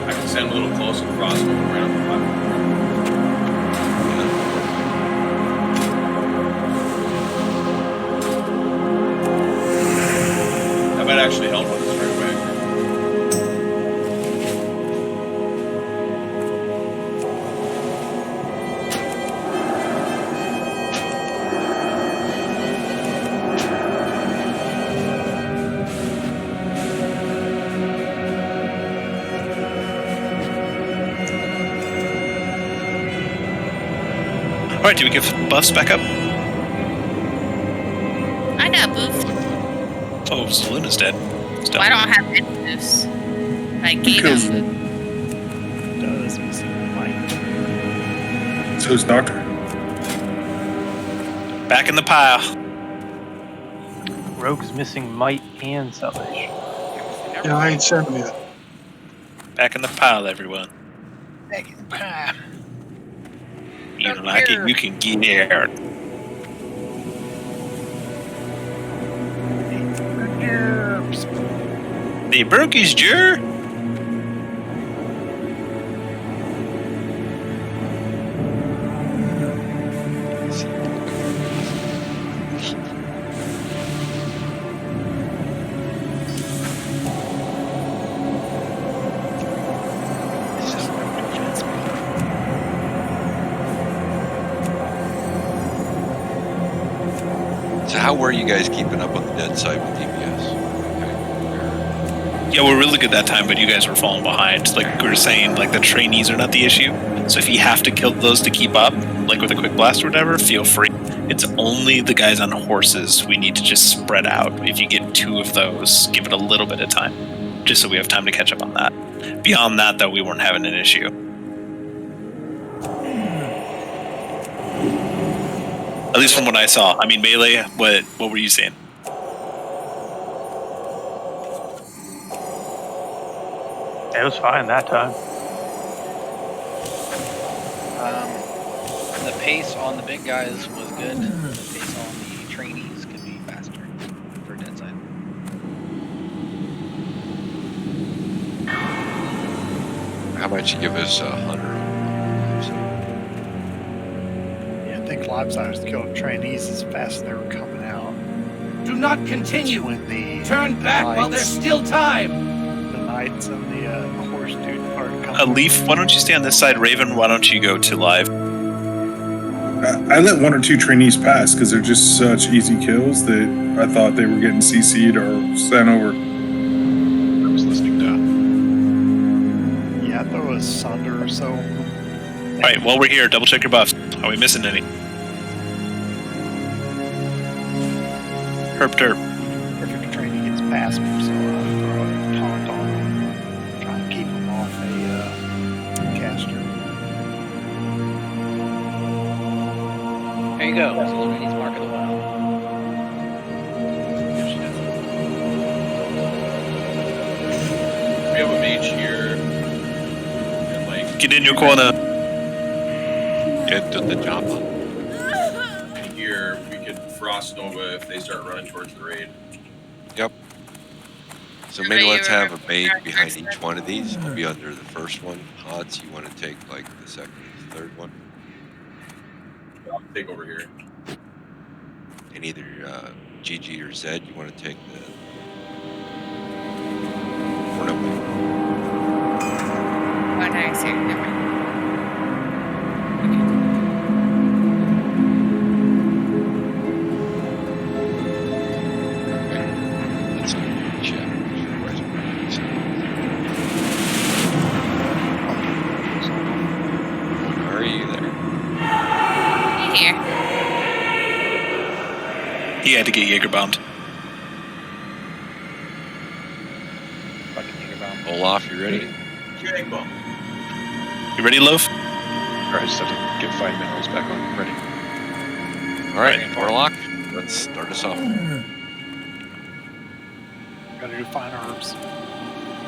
I can stand a little close and frost them right on the platform. That might actually help us right away. Alright, do we give buffs back up? I got boofed. Oh, Saloon dead. Well, I don't have any boofs. I gave him Does missing the mic. So is Doctor. Back in the pile. Rogue's missing might and salvation. Yeah, I ain't sending it. Back in the pile, everyone. Back in the pile. You like it, you can get out. The Berkey's Jur. So how were you guys keeping up on the dead side with DPS? Yeah, we're really good that time, but you guys were falling behind. Like we were saying, like the trainees are not the issue. So if you have to kill those to keep up, like with a quick blast or whatever, feel free. It's only the guys on horses we need to just spread out. If you get 2 of those, give it a little bit of time, just so we have time to catch up on that. Beyond that, though, we weren't having an issue. At least from what I saw. I mean, melee. What were you seeing? It was fine that time. The pace on the big guys was good. The pace on the trainees could be faster for dead side. How about you give us 100? Yeah, I think Lifesize killed trainees as fast as they were coming out. Do not continue. When the Turn back while there's still time. The knights and the horse dude are coming. Leaf, why don't you stay on this side? Raven, why don't you go to live? I let 1 or 2 trainees pass because they're just such easy kills that I thought they were getting CC'd or sent over. I was listening to. Yeah, I thought it was Sunder or so. Alright, while we're here, double check your buffs. Are we missing any? Herp derp. If your trainee gets past me, so I'll throw a taunt on him. Try and keep him off a caster. There you go. Salunity's Mark of the Wild. We have a mage here. And like, Get in your corner. Get to the job. here, we could frost Nova if they start running towards the raid. Yep. So maybe let's have a mage behind each one of these. I'll be under the first one. Odds, you want to take like the second and the third one? I'll take over here. And either GG or Zed, you want to take the. Or no. Oh, nice. Here, different. Let's check. Are you there? Here. He had to get Jaeger bombed. Fucking Jaeger bomb. Olaf, you ready? Jag bomb. You ready, Loaf? Or I just have to get 5 minerals back on. Ready. All right, Warlock, let's start us off. Gotta do fine herbs.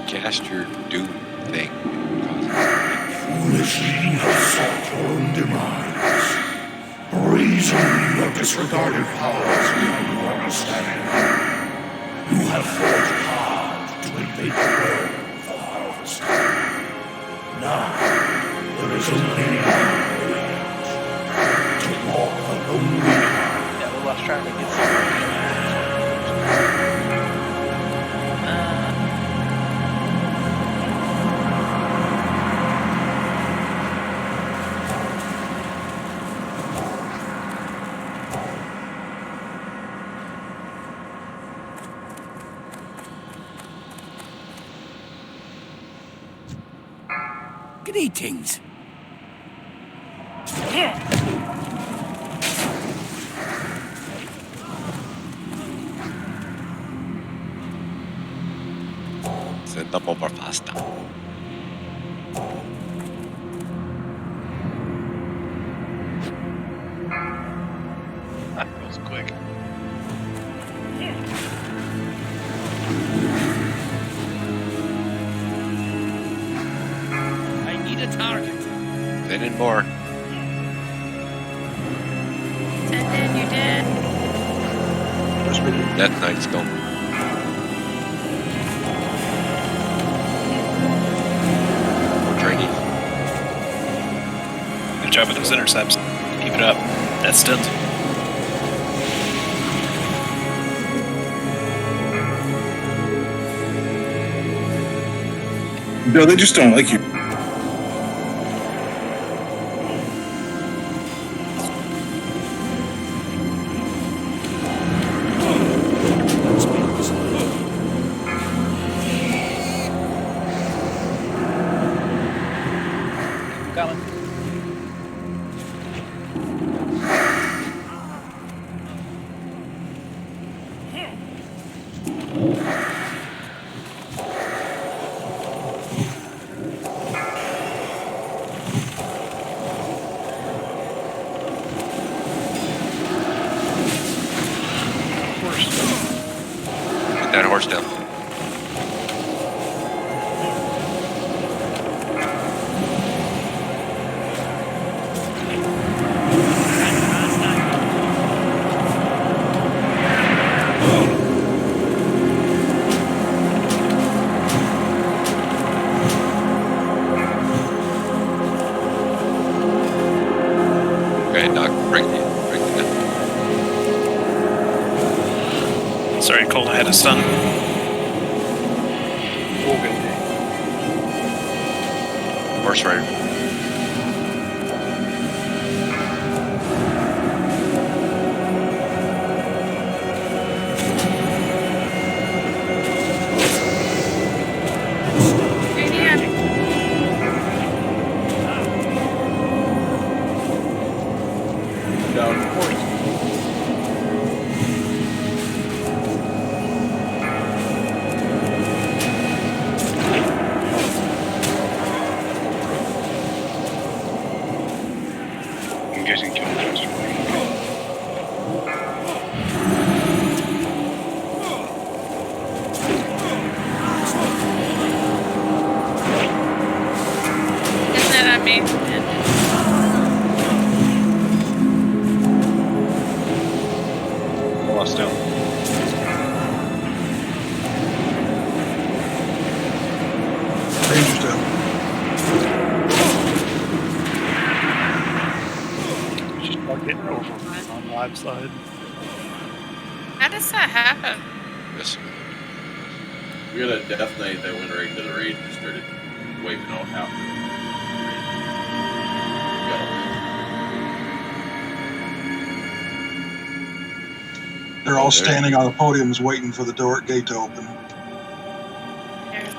Cast your doom thing. Foolishly you have sought your own demise. Brazenly you have disregarded powers beyond your understanding. You have fought hard to invade the world of the harvest. Now, there is only one way out. To walk a lonely path. Yeah, we lost track of it. Greetings. Send them over faster. That goes quick. I need a target. Send in more. Send in, you're dead. Death Knight's going. More training. Good job with those intercepts. Keep it up. That's stunned. No, they just don't like you. Coming. Get that horse down. Okay, Doc, break the Sorry, Colt, I had a stun. horse rider. Down horse. You guys can kill him faster. Isn't that on me? Lost down. Ranger's down. Just start getting over on the live side. does that happen? Yes. We had a Death Knight that went right into the raid and started wiping out half the raid. They're all standing on the podiums waiting for the gate to open.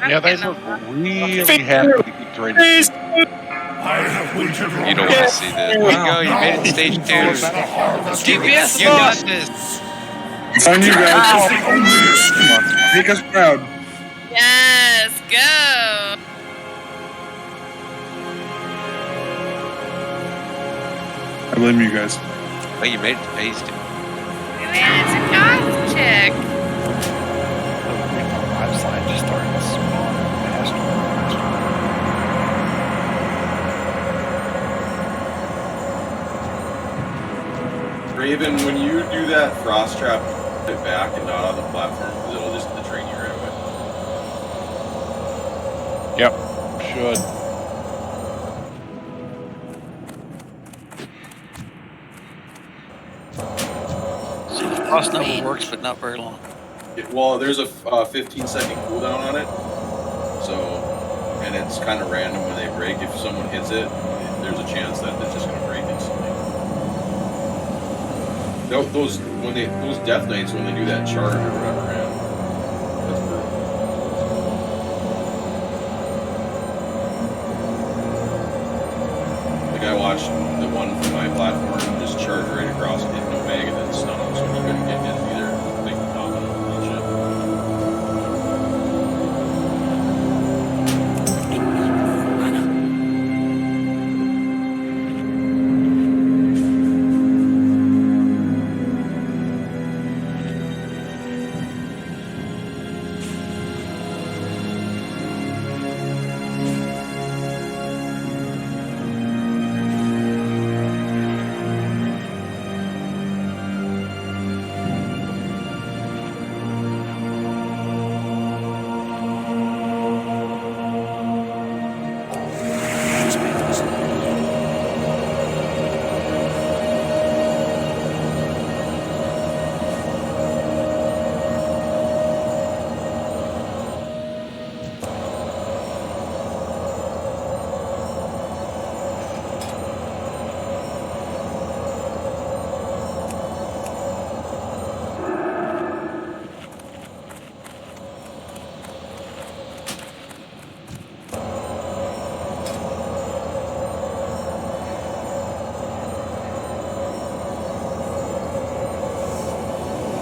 Yeah, they look really happy to get ready to see. I have waited long You don't want to see this. There you go. You made it to stage 2. GPS, you got this. It's on you guys. Make us proud. Yes, go. I blame you guys. Oh, you made it to phase 2. We made it to goth check. Live slide just started spawning faster. Raven, when you do that frost trap, put it back and not on the platform because it'll just train you right away. Yep, should. See, the frost number works, but not very long. Well, there's a 15-second cooldown on it, so, and it's kind of random when they break. If someone hits it, there's a chance that it's just going to break instantly. Those Death Knights, when they do that charge or whatever, man, that's brutal. Like I watched the one from my platform just charge right across and hit no mag and then stun him, so he couldn't get hit either. Big domino bullshit.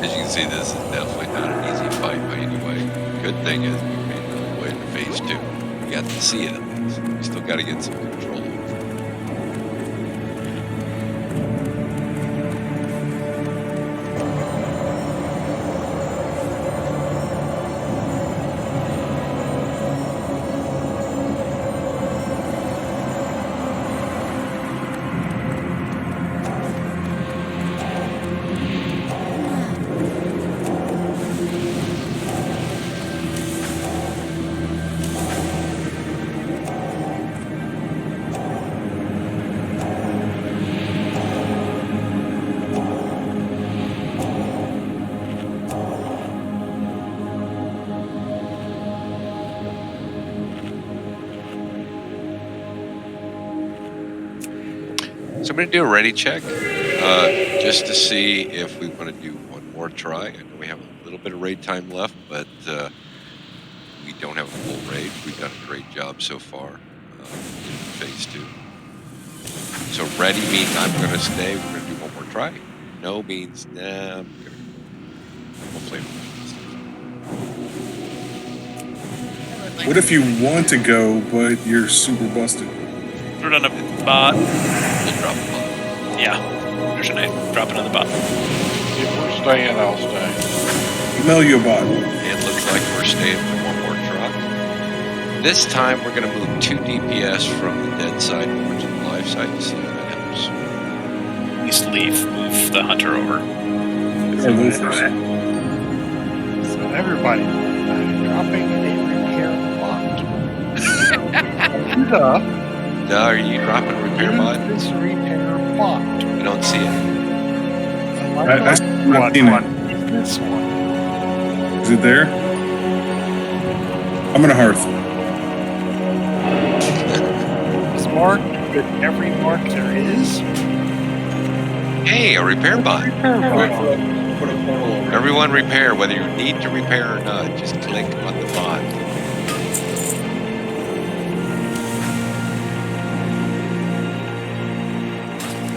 As you can see, this is definitely not an easy fight by any way. Good thing is we made it all the way to phase 2. We got to see it at least. We still got to get some control. So I'm going to do a ready check just to see if we want to do one more try. I know we have a little bit of raid time left, but we don't have a full raid. We've done a great job so far in phase 2. So ready means I'm going to stay. We're going to do one more try. No means, nah, I'm going to play with this. What if you want to go, but you're super busted? Throw it on a bot. Just drop a bot. Yeah. There's an drop another bot. If we're staying, I'll stay. Email you a bot. It looks like we're staying for one more try. This time we're going to move 2 DPS from the dead side over to the live side to see if that helps. At least move the hunter over. So everybody, dropping a repair bot. Are you dropping repair bot? This repair bot. I don't see it. I've seen it. this one. Is it there? I'm gonna hearth. It's marked with every mark there is. Hey, a repair bot. Put a portal over. Everyone repair, whether you need to repair or not. Just click on the bot.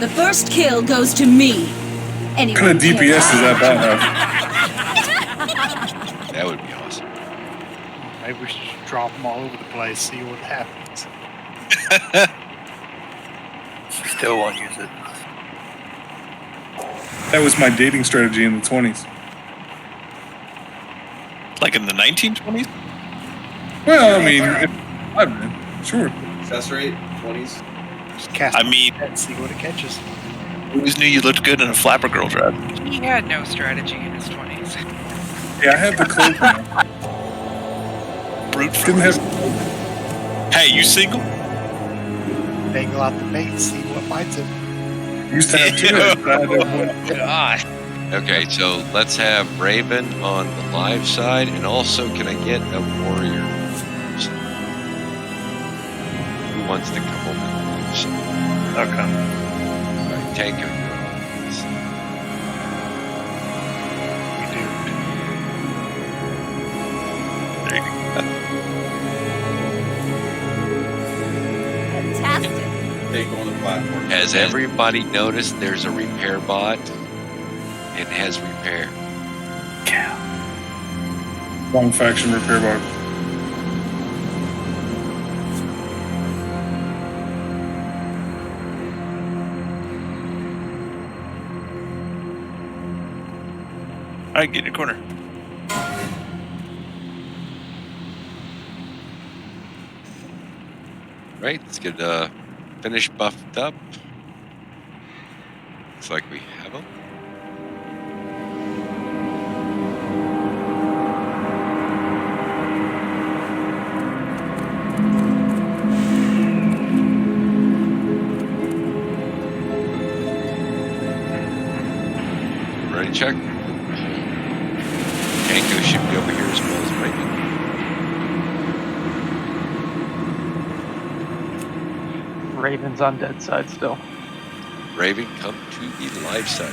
The first kill goes to me. What Anyone kind of DPS care? does that bot have? That would be awesome. Maybe we should just drop them all over the place, see what happens. Still won't use it. That was my dating strategy in the 20s. Like in the 1920s? Well, I mean, I've been, sure. Success rate 20s. Just cast I mean, and see what it catches. I always knew you looked good in a flapper girl dress. He had no strategy in his 20s. Yeah, I have the cloak now. Brute Didn't have. Hey, you single? Dangle out the bait, see what bites it. Used to have two. God. Okay, so let's have Raven on the live side, and also, can I get a warrior? Who wants to come over to the live side? Okay. All right, Tango, you're on. We do. There you go. Fantastic. Take on the platform. Has everybody noticed there's a repair bot? It has repair. Wrong faction repair bot. All right, get in your corner. Right, let's get finish buffed up. Looks like we have them. Ready, check. Tango should be over here as well as Raven. Raven's on dead side still. Raven, come to the live side.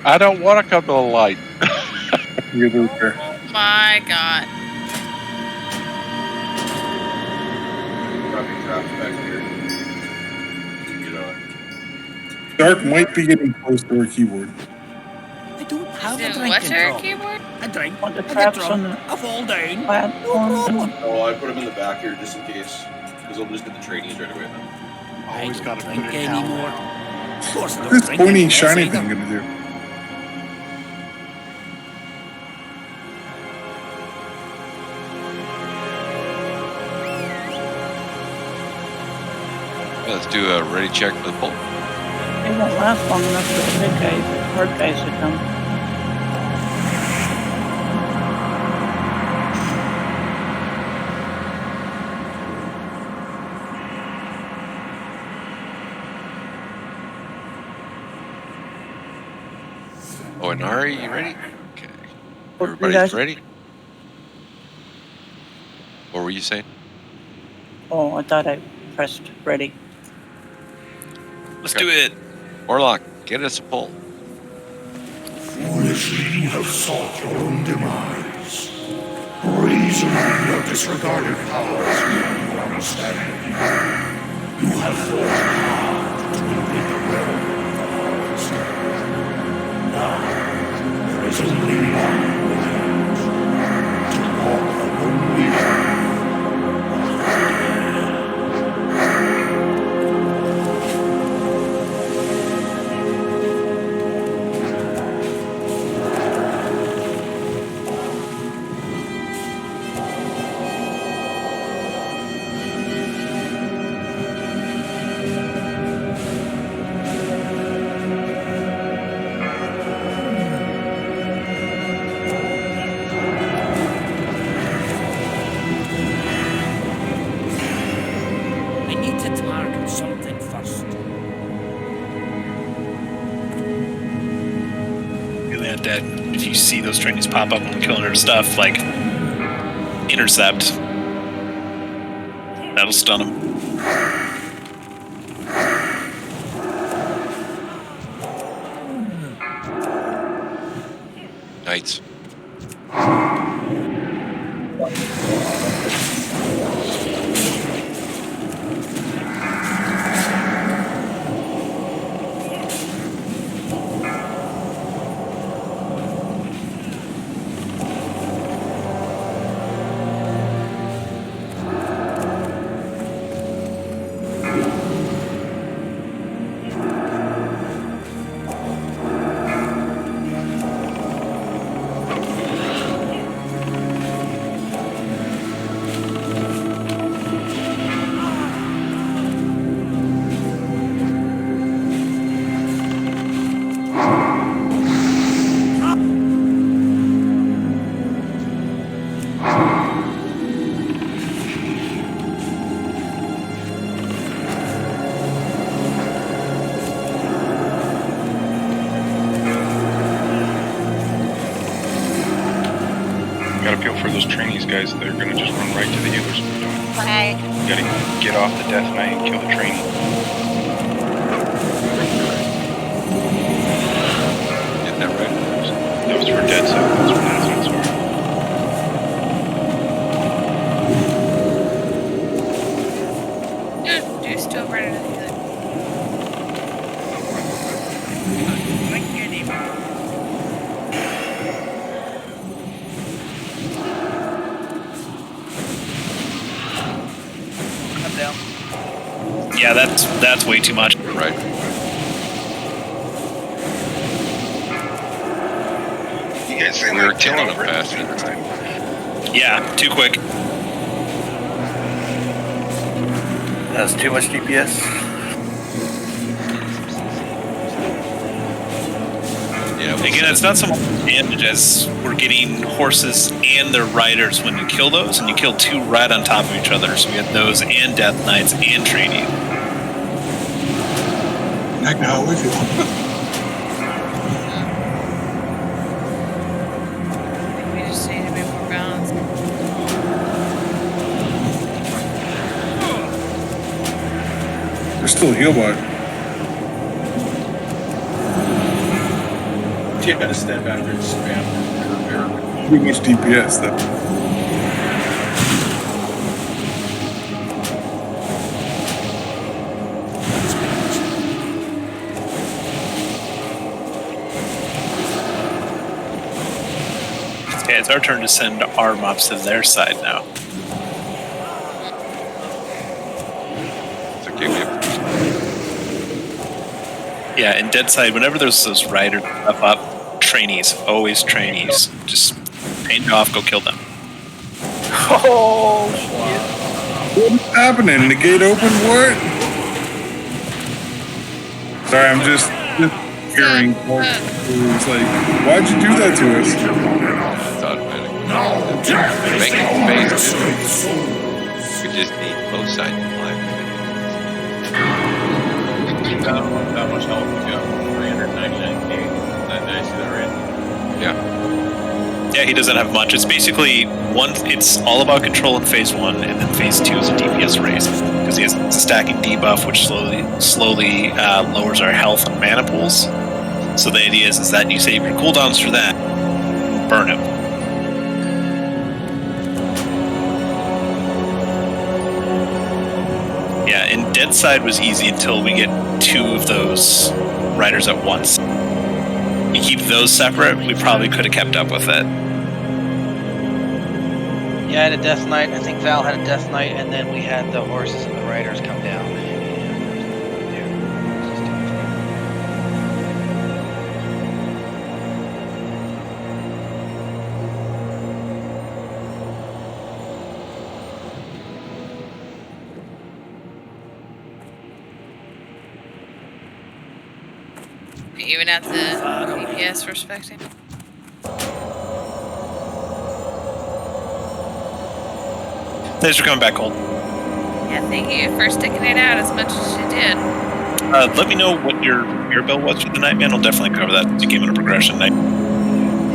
I don't want to come to the light. You're the repair. Oh my god. Dropping traps back here. Get on. Dark might be getting close to her keyboard. I don't have a Dude, drinking what's her problem. keyboard? I drink, Want the I get traps drunk, on the I fall down. platform. No problem. Oh, I put them in the back here just in case. Because they'll just get the trainees right away then. Always I got to don't put drink it down. anymore. Of course, I don't What's this drink pointy anymore, shiny either. thing gonna do? Let's do a ready check for the bolt. It won't last long enough for the big guys, the hard guys to come. Oh, and Ari, you ready? Okay. Well, Everybody's guys- ready? What were you saying? Oh, I thought I pressed ready. Let's do it. Orlock, get us a pull. Foolishly you have sought your own demise. Brazenly you have disregarded powers beyond your understanding. You have fought hard to invade the realm of the harvester. Now, there is only one way to walk the lonely path. see those trainees pop up and killing their stuff, like intercept. That'll stun them. Knights. Gotta feel for those trainees, guys. They're gonna just run right to the healers. Flag. You gotta get off the Death Knight and kill the trainee. Get that right. That was for dead side. That's for dead side, sorry. Do still right into the healer. I'm down. Yeah, that's way too much. Right. You guys say We were like 10 killing them over fast. Yeah, too quick. That's too much DPS. Yeah. Again, it's not so much damage as we're getting horses and their riders when you kill those, and you kill two right on top of each other. So we had those and Death Knights and training. Heck, how we feel. We just need to be more balanced. There's still a heal bot. You gotta step after and spam repair. Too much DPS though. Yeah, it's our turn to send our mobs to their side now. It's okay. Yeah, in Dead Side, whenever there's those riders up, trainees, always trainees. Just paint off, go kill them. Oh, What's happening? The gate open? What? Sorry, I'm just hearing. It's like, why'd you do that to us? It's automatic. Making space. We just need both sides of life. That much health, yeah. 399k. That nice, that right? Yeah. Yeah, he doesn't have much. It's basically it's all about control in phase 1, and then phase 2 is a DPS raise. Because he has a stacking debuff, which slowly lowers our health and mana pools. So the idea is that you save your cooldowns for that, burn him. Yeah, and Dead Side was easy until we get 2 of those riders at once. You keep those separate, we probably could have kept up with it. Yeah, I had a Death Knight. I think Val had a Death Knight, and then we had the horses and the riders come down. Even at the DPS respecting. Thanks for coming back, Cole. Yeah, thank you for sticking it out as much as you did. Let me know what your bill was for the night, man. I'll definitely cover that to give it a progression night.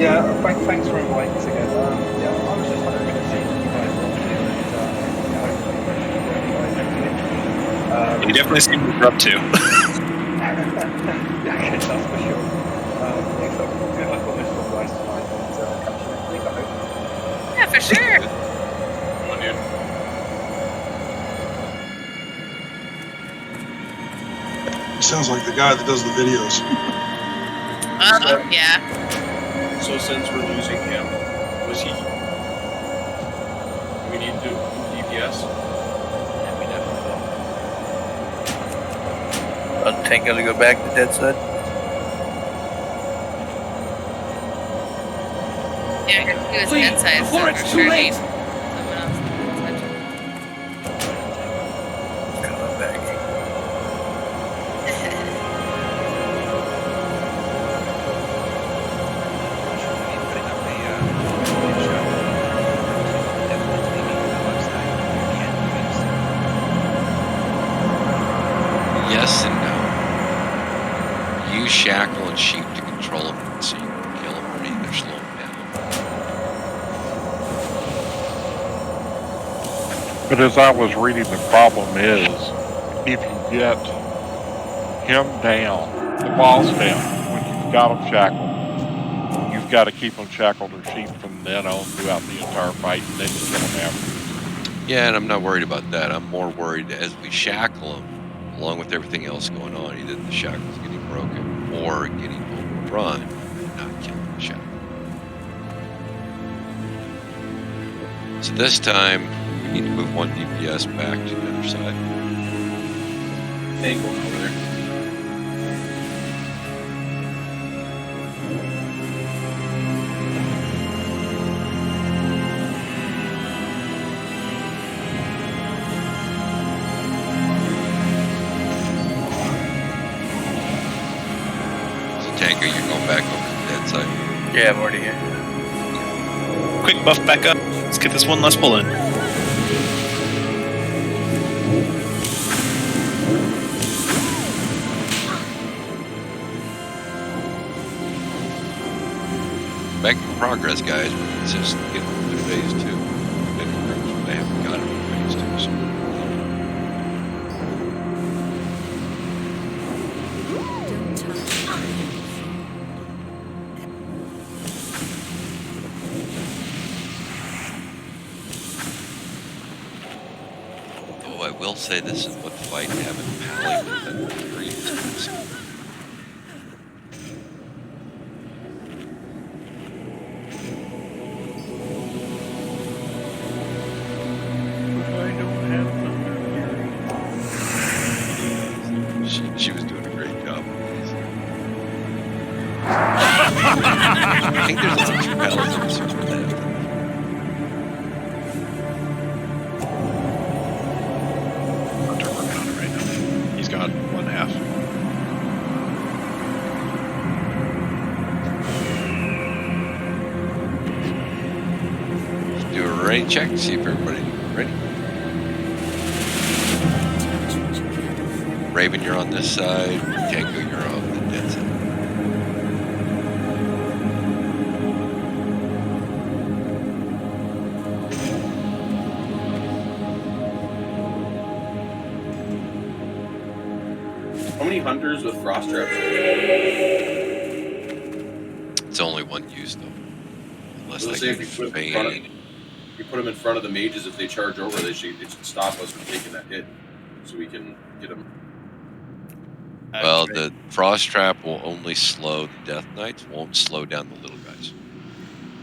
Yeah, thanks for inviting us again. Yeah, I was just hoping to see what you guys were up to, and yeah, hopefully the rest of the work guys next week. You definitely seem to be up to. Yeah, okay, that's for sure. Yeah, so good luck on this one, guys, tonight, and catch you next week, I hope. Yeah, for sure. Come on, dude. He sounds like the guy that does the videos. Yeah. So since we're losing him, was he? We need to do DPS. Yeah, we definitely will. Tank gonna go back to dead side? Yeah, he was Flee inside, before so it's for too sure late. he's someone else. Coming back. Yes and no. Use shackle and sheep to control them so you can kill them or either slow them down. But as I was reading, the problem is if you get him down, the boss down, when you've got him shackled, you've got to keep him shackled or sheep from then on throughout the entire fight, and then you kill him after. Yeah, and I'm not worried about that. I'm more worried as we shackle them, along with everything else going on, either the shackle's getting broken or getting overrun and not killing the shackle. So this time, we need to move one DPS back to the other side. Tank going over there. Tango, you're going back over to the dead side. Yeah, I'm already here. Quick buff back up. Let's get this one last pull in. Making progress, guys. It's just getting to phase 2. They haven't got it in phase 2. So. Though I will say this is what the fight having Pally within the previous episode. She was doing a great job. I think there's a bunch of paladins for that. Hunter working on it right now. He's got one half. Do a rain check, see if everybody's ready. Raven, you're on this side. Tango, you're on the dead side. How many hunters with frost traps? It's only one use though. Unless Let's they say can if you put them in front of, feign. if you put them in front of the mages, if they charge over, they should stop us from taking that hit, so we can get them. Well, the frost trap will only slow the death knights, won't slow down the little guys.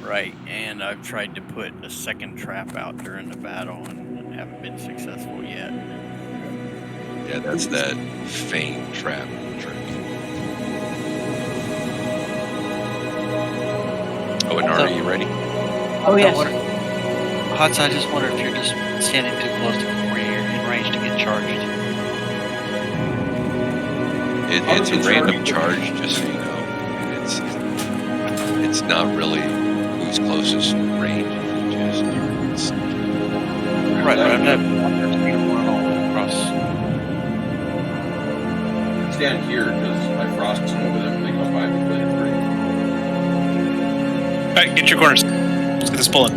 Right, and I've tried to put a second trap out during the battle and haven't been successful yet. Yeah, that's that feign trap trick. Oh, and are you ready? Oh, yes. Hots, I just wonder if you're just standing too close to where you're in range to get charged. It's a random charge, just so you know. It's not really who's closest range. It's right, but I'm not run all across. Stand here because I frost over them. They go 5 and play 3. Alright, get your corners. Let's get this pulling.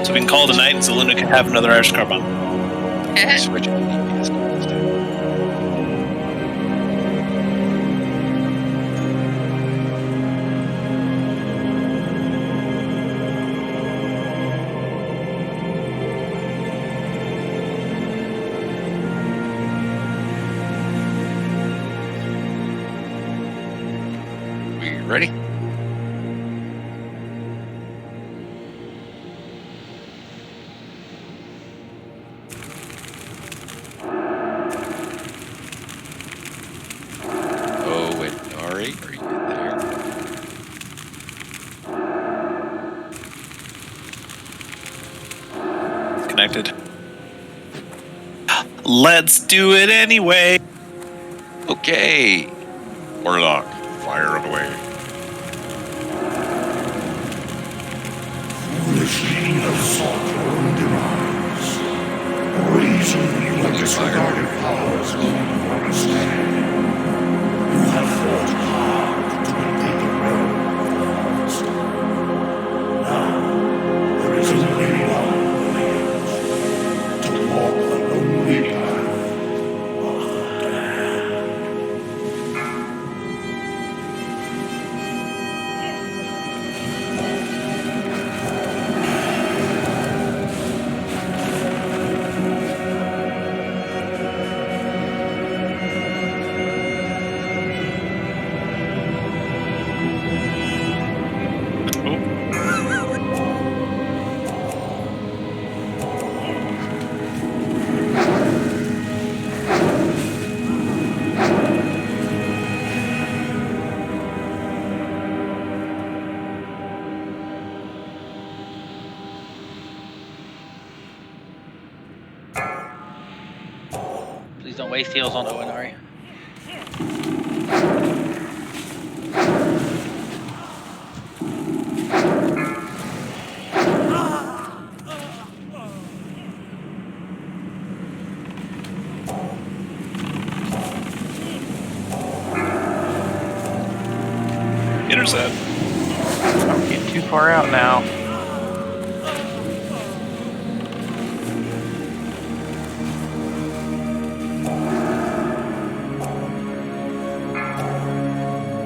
So we can call it a night and Zeluna can have another Irish car bomb. Switch it. We ready? Oh, and Ari, are you there? Connected. Let's do it anyway. Okay. Warlock, fire it away. Foolishly you have sought your own demise. Brazenly you have disregarded powers beyond your understanding. You have fought hard to invade the realm of the Harvester. Now, there is only one way to walk the lonely path of the damned. Please don't waste heals on Owenari. Intercept. Don't get too far out now.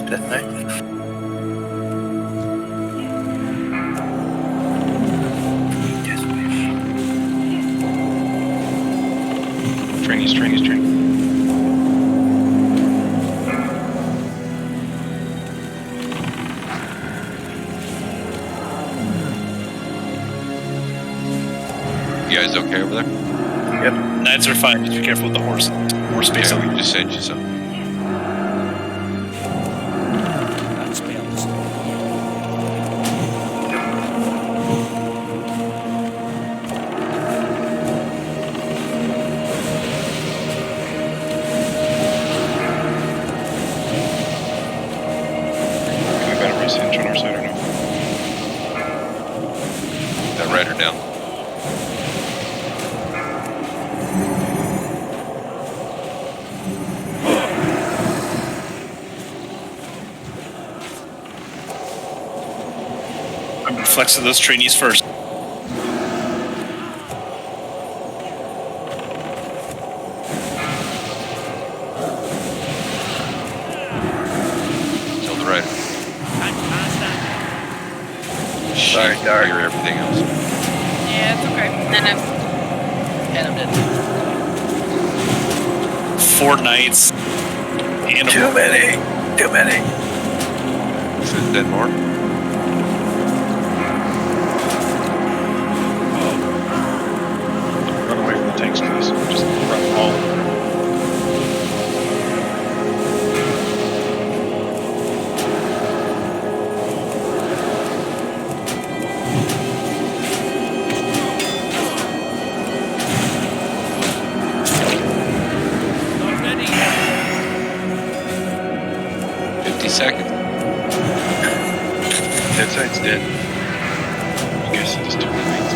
Death Knight. Trainees. You guys okay over there? Yep. Knights are fine. Just be careful with the horse. Horse space. Yeah, we just sent you some. That spells. Can we better race hinge on our side or no? That rider down. I'm flexing those trainees first. Kill the rider. Sorry, Dark. Figure everything else. Yeah, it's okay. And I'm dead. 4 knights. And Too many. Too many. Should have done more. Run away from the tanks, please. Just run all of them. Not ready. 50 seconds. Dead side's dead. You guys see this too late.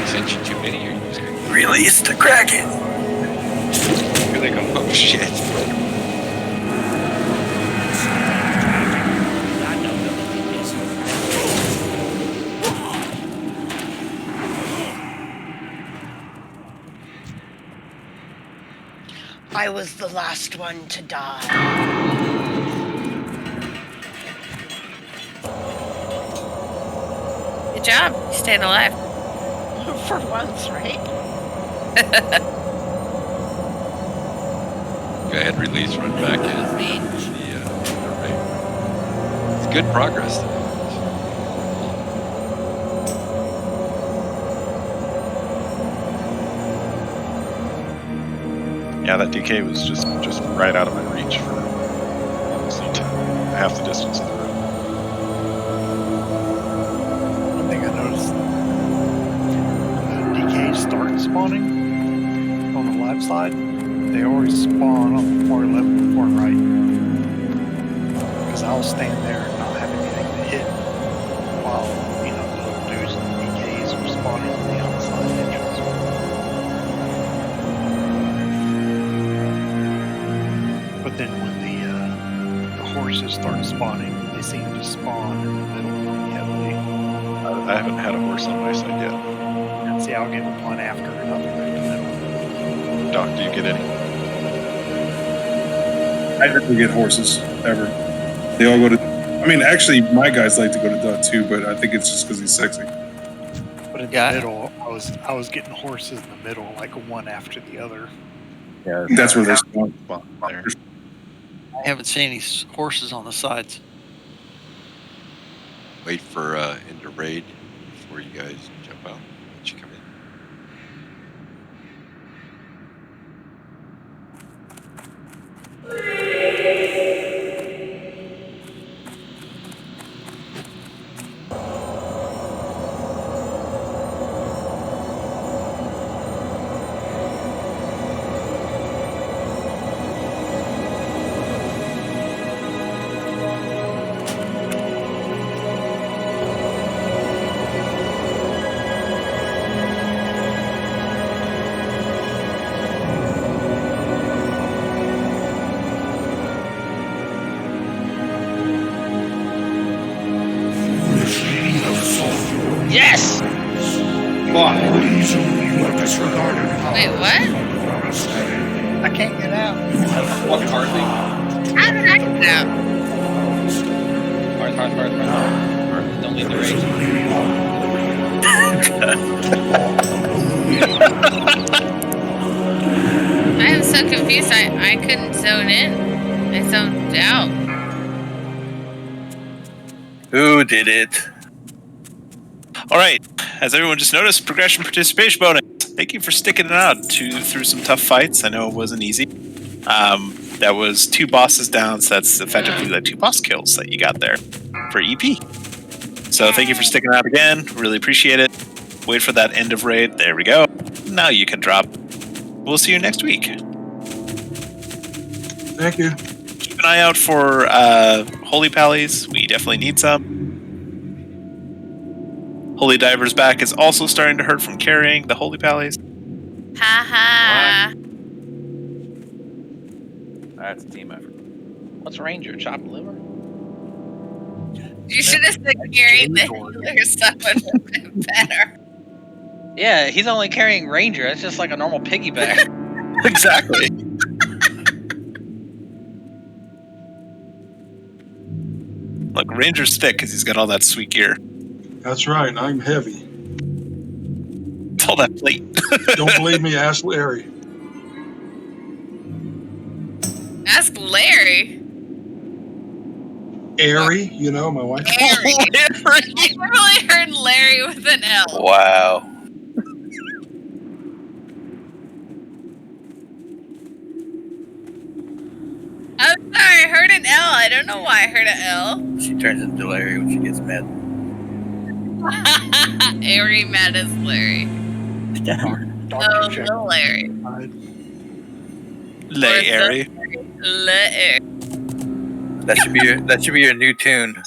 Sent you too many. You're using. Release the Kraken. Here they come. Oh shit. I was the last one to die. Good job. You stayed alive. For once, right? Go ahead, release, run back in. The raid. It's good progress. Yeah, that DK was just right out of my reach for almost half the distance of the road. One thing I noticed, DKs start spawning on the left side. They always spawn on the far left and far right. Because I'll stand there and not have anything to hit while, the little dudes and DKs are spawning on the outside entrance. But then when the horses start spawning, they seem to spawn in the middle pretty heavily. I haven't had a horse on my side yet. And see, I'll get one after another in the middle. Doc, do you get any? I never get horses ever. They all go to. I mean, actually, my guys like to go to Dot too, but I think it's just because he's sexy. But in the middle, I was getting horses in the middle, like one after the other. Yeah, that's where they spawn. There. I haven't seen any horses on the sides. Wait for end of raid before you guys jump out. Let you come in. Yes! Why? You have disregarded Wait, what? I can't get out. What card thing? How did I get out? Hearth. Don't leave the race. I am so confused. I couldn't zone in. I zoned out. Who did it? All right. As everyone just noticed, progression participation bonus. Thank you for sticking it out through some tough fights. I know it wasn't easy. That was 2 bosses down, so that's effectively the 2 boss kills that you got there for EP. So thank you for sticking out again. Really appreciate it. Wait for that end of raid. There we go. Now you can drop. We'll see you next week. Thank you. Keep an eye out for Holy Pallies. We definitely need some. Holy Diver's back is also starting to hurt from carrying the Holy Pallies. Ha ha. That's a team effort. What's Ranger? Chopped liver? You should have said carrying the healer, so it would have been better. Yeah, he's only carrying Ranger. That's just like a normal piggyback. Exactly. Look, Ranger's thick because he's got all that sweet gear. That's right. I'm heavy. It's all that plate. Don't believe me? Ask Larry. Ask Larry. Airy, my wife. Larry. I really heard Larry with an L. Wow. I'm sorry, I heard an L. I don't know why I heard an L. She turns into Larry when she gets mad. Airy mad as Larry. Oh, little Larry. Larry. Larry. That should be your new tune.